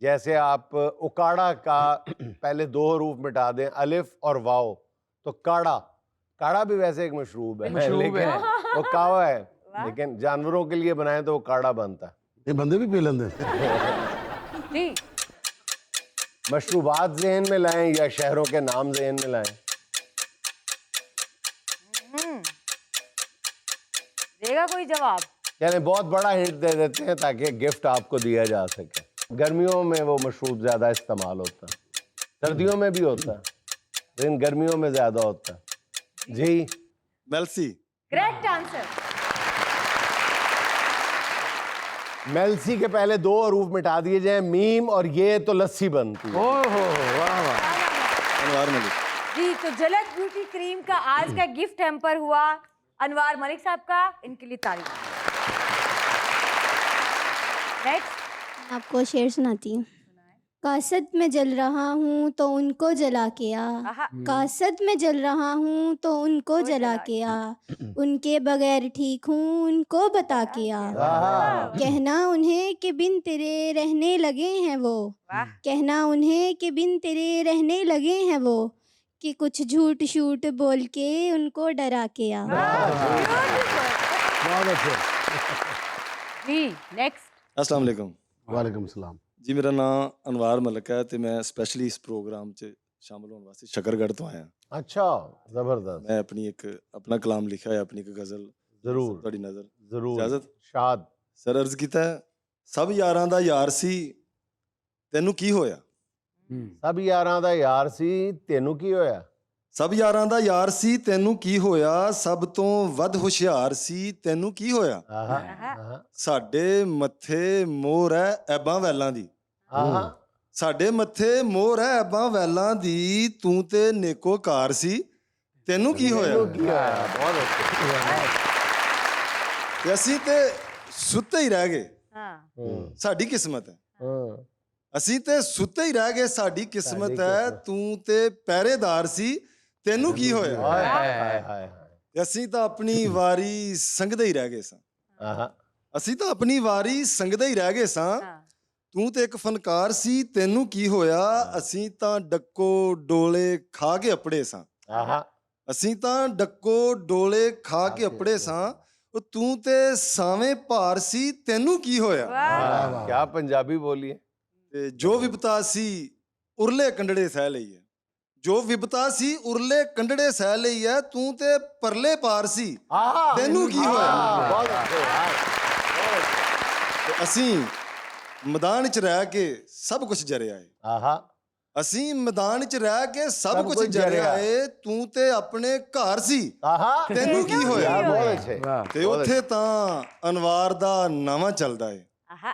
जैसे आप उकाड़ा का पहले 2 हरूफ मिटा दें अलिफ और वाओ तो काड़ा, काड़ा भी वैसे एक मशरूब है लेकिन वो कावा है, लेकिन जानवरों के लिए बनाए तो वो काड़ा बनता है। ये बंदे भी पी लेंगे जी मशरूबात ज़हन में लाएं या शहरों के नाम ज़हन में लाएं? देगा कोई जवाब? यानी बहुत बड़ा हिंट दे देते हैं ताकि गिफ्ट आपको दिया जा सके। गर्मियों में वो मशरूब ज़्यादा इस्तेमाल होता है, सर्दियों में भी होता है लेकिन गर्मियों में ज़्यादा होता है। जी मेल्सी। Correct answer. मेल्सी के पहले 2 हरूफ मिटा दिए जाएं मीम और ये तो लस्सी बनती है। ओहो वाह वाह। अनवार मलिक। जी तो झलक ब्यूटी क्रीम का आज का गिफ्ट हैम्पर हुआ अनवार मलिक साहब का, इनके लिए तारीफ। नेक्स्ट आपको शेर सुनाती हूँ। कासद में जल रहा हूँ तो उनको जला के आ, कासद में जल रहा हूँ तो उनको जला के आ, उनके बगैर ठीक हूँ उनको बता के आ, कहना उन्हें कि बिन तेरे रहने लगे हैं वो, कहना उन्हें कि बिन तेरे रहने लगे हैं वो, कि कुछ झूठ शूट बोल के उनको डरा के आ। बहुत अच्छे जी नेक्स्ट। अस्सलाम वालेकुम वालेकुम सलाम जी, मेरा नाम अनवार मलिक है ते मैं स्पेशली इस प्रोग्राम च शामिल होने वास्ते शकरगढ़ तो आया। अच्छा जबरदस्त। मैं अपनी एक अपना कलाम लिखा है, अपनी एक गजल जरूर ਤੁਹਾਡੀ नजर जरूर इजाजत। शाद सर अर्ज कीता है, सब यारां दा यार सी तैनू की होया, सब यारां दा यार सी तेनू की होया, सब यारां दा यार सी तैनू की होया, सब तो वध हुशियार सी तैनू की होया, साडे मत्थे मोर है ऐबां वैलां दी, साडे मत्थे मोर है ऐबां वैलां दी, तू ते नेकोकार सी तैनू की होया। बहुत अच्छे। ते असीं ते सुत्ते ही रह गए, हाँ साडी किस्मत है, असीं ते सुत्ते ही रह गए, साडी किस्मत है, तू ते पहरेदार सी तैनू की होया। हाय हाय हाय हाय ते असीं तां अपनी वारी संगदे ही रह गए सां, असीं तां अपनी वारी संगदे ही रह गए सां, तू ते एक फनकार सी तैनू की होया, असीं तां डक्को डोले खा के अपड़े सां, असीं तां डक्को डोले खा के अपड़े सां, ਉਹ ਤੂੰ ਤੇ ਸਾਵੇਂ ਭਾਰ ਸੀ ਤੈਨੂੰ ਕੀ ਹੋਇਆ। क्या पंजाबी बोली है। ਤੇ ਜੋ ਵਿਪਤਾ ਸੀ ਉਰਲੇ ਕੰਡੜੇ ਸਹਿ ਲਈਏ, ਜੋ ਵਿਪਤਾ ਸੀ ਉਰਲੇ ਕੰਢੜੇ ਸਹਿ ਲਈ ਐ, ਤੂੰ ਤੇ ਪਰਲੇ ਪਾਰ ਸੀ, ਤੈਨੂੰ ਕੀ ਹੋਇਆ? बहुत अच्छे यार, ਤੇ ਅਸੀਂ ਮੈਦਾਨ 'ਚ ਰਹਿ ਕੇ ਸਭ ਕੁਝ ਜਰਿਆ ਏ। आहा ਅਸੀਂ ਮੈਦਾਨ 'ਚ ਰਹਿ ਕੇ ਸਭ ਸਭ ਕੁਝ ਕੁਝ ਜਰਿਆ ਜਰਿਆ। ਏ, ਤੂੰ ਤੇ ਆਪਣੇ ਘਰ ਸੀ, आहा ਤੈਨੂੰ ਕੀ ਹੋਇਆ? यार बहुत अच्छे ਤੇ ਉੱਥੇ ਤਾਂ ਅਨਵਾਰ ਦਾ ਨਾਵਾਂ ਚੱਲਦਾ ਏ, आहा,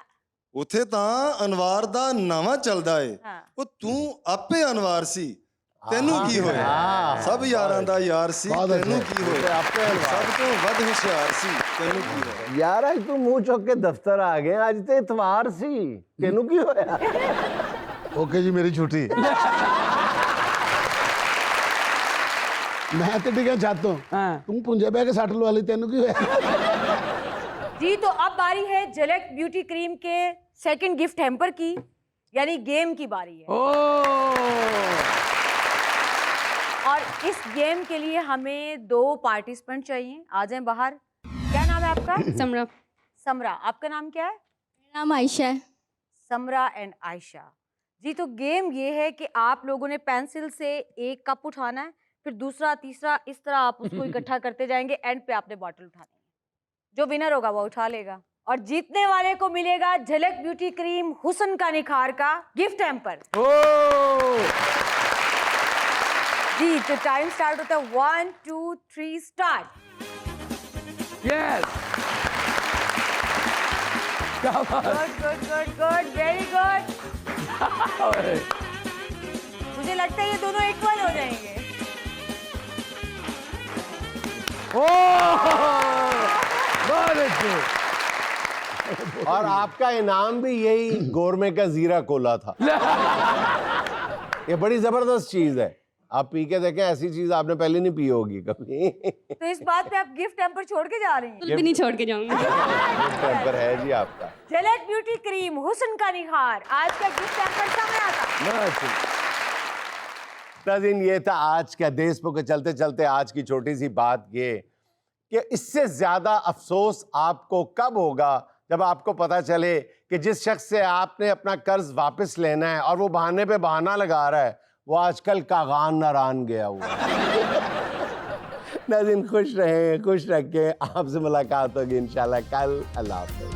ਉੱਥੇ ਤਾਂ ਅਨਵਾਰ ਦਾ ਨਾਵਾਂ ਚੱਲਦਾ ਏ। हाँ। ਉਹ ਤੂੰ ਆਪੇ ਅਨਵਾਰ ਸੀ, ਤੈਨੂੰ ਕੀ ਹੋਇਆ? ਆਹ, ਸਭ ਯਾਰਾਂ ਦਾ ਯਾਰ ਸੀ, ਬਹੁਤ ਤੈਨੂੰ ਅੱਛਾ। ਕੀ ਹੋਇਆ? ਆਪੇ ਅਨਵਾਰ। ਸਭ ਤੋਂ ਵੱਧ ਹੁਸ਼ਿਆਰ ਸੀ, ਤੈਨੂੰ ਕੀ ਹੋਇਆ? यार आज तू मुंह चौक के दफ्तर आ गए, आज तो इतवार सी तेनू की होया? ਓਕੇ ਜੀ ਮੇਰੀ ਛੁੱਟੀ ਮੈਂ ਤੇ ਡਿੱਗਿਆ ਛੱਤ ਤੋਂ ਹਾਂ ਤੂੰ ਪੁੰਜੇ ਬਹਿ ਕੇ ਸੱਟ ਲਵਾ ਲਈ ਤੈਨੂੰ ਕੀ ਹੋਇਆ? जी तो अब बारी है झलक ब्यूटी क्रीम के सेकंड गिफ्ट हैम्पर की, यानी गेम की बारी है। और इस गेम के लिए हमें 2 पार्टिसिपेंट चाहिए। आ जाएं बाहर। क्या नाम है आपका? समरा। समरा। आपका नाम क्या है? मेरा नाम आयशा है। समरा एंड आयशा जी। तो गेम ये है कि आप लोगों ने पेंसिल से एक कप उठाना है, फिर दूसरा तीसरा इस तरह आप उसको इकट्ठा करते जाएंगे, एंड पे आपने बॉटल उठानी है। जो विनर होगा वो उठा लेगा, और जीतने वाले को मिलेगा झलक ब्यूटी क्रीम हुस्न का निखार का गिफ्ट हैम्पर। जी तो टाइम स्टार्ट होता है 1 2 3 start. Yes good good good good, very good. मुझे लगता है ये दोनों इक्वल हो जाएंगे। बहुत अच्छे। और आपका इनाम भी यही गोरमे का जीरा कोला था। ये बड़ी जबरदस्त चीज है, आप पी के देखें, ऐसी चीज आपने पहले नहीं पी होगी कभी। तो इस बात पे आप गिफ्ट हैम्पर छोड़ के जा रही हैं? भी नहीं छोड़ के जाऊंगी। गिफ्ट हैम्पर है जी आपका। झलक ब्यूटी क्रीम हुस्न का निखार, आज का गिफ्ट हैम्पर समय आता। नाज़रीन, ये था आज का देशपुर के चलते चलते आज की छोटी सी बात, ये कि इससे ज्यादा अफसोस आपको कब होगा जब आपको पता चले कि जिस शख्स से आपने अपना कर्ज वापस लेना है और वो बहाने पे बहाना लगा रहा है, वो आजकल कागान नारान गया हुआ। नाज़रीन, खुश रहें, खुश रखें। आपसे मुलाकात होगी इंशाल्लाह कल। अल्लाह हाफ़िज़।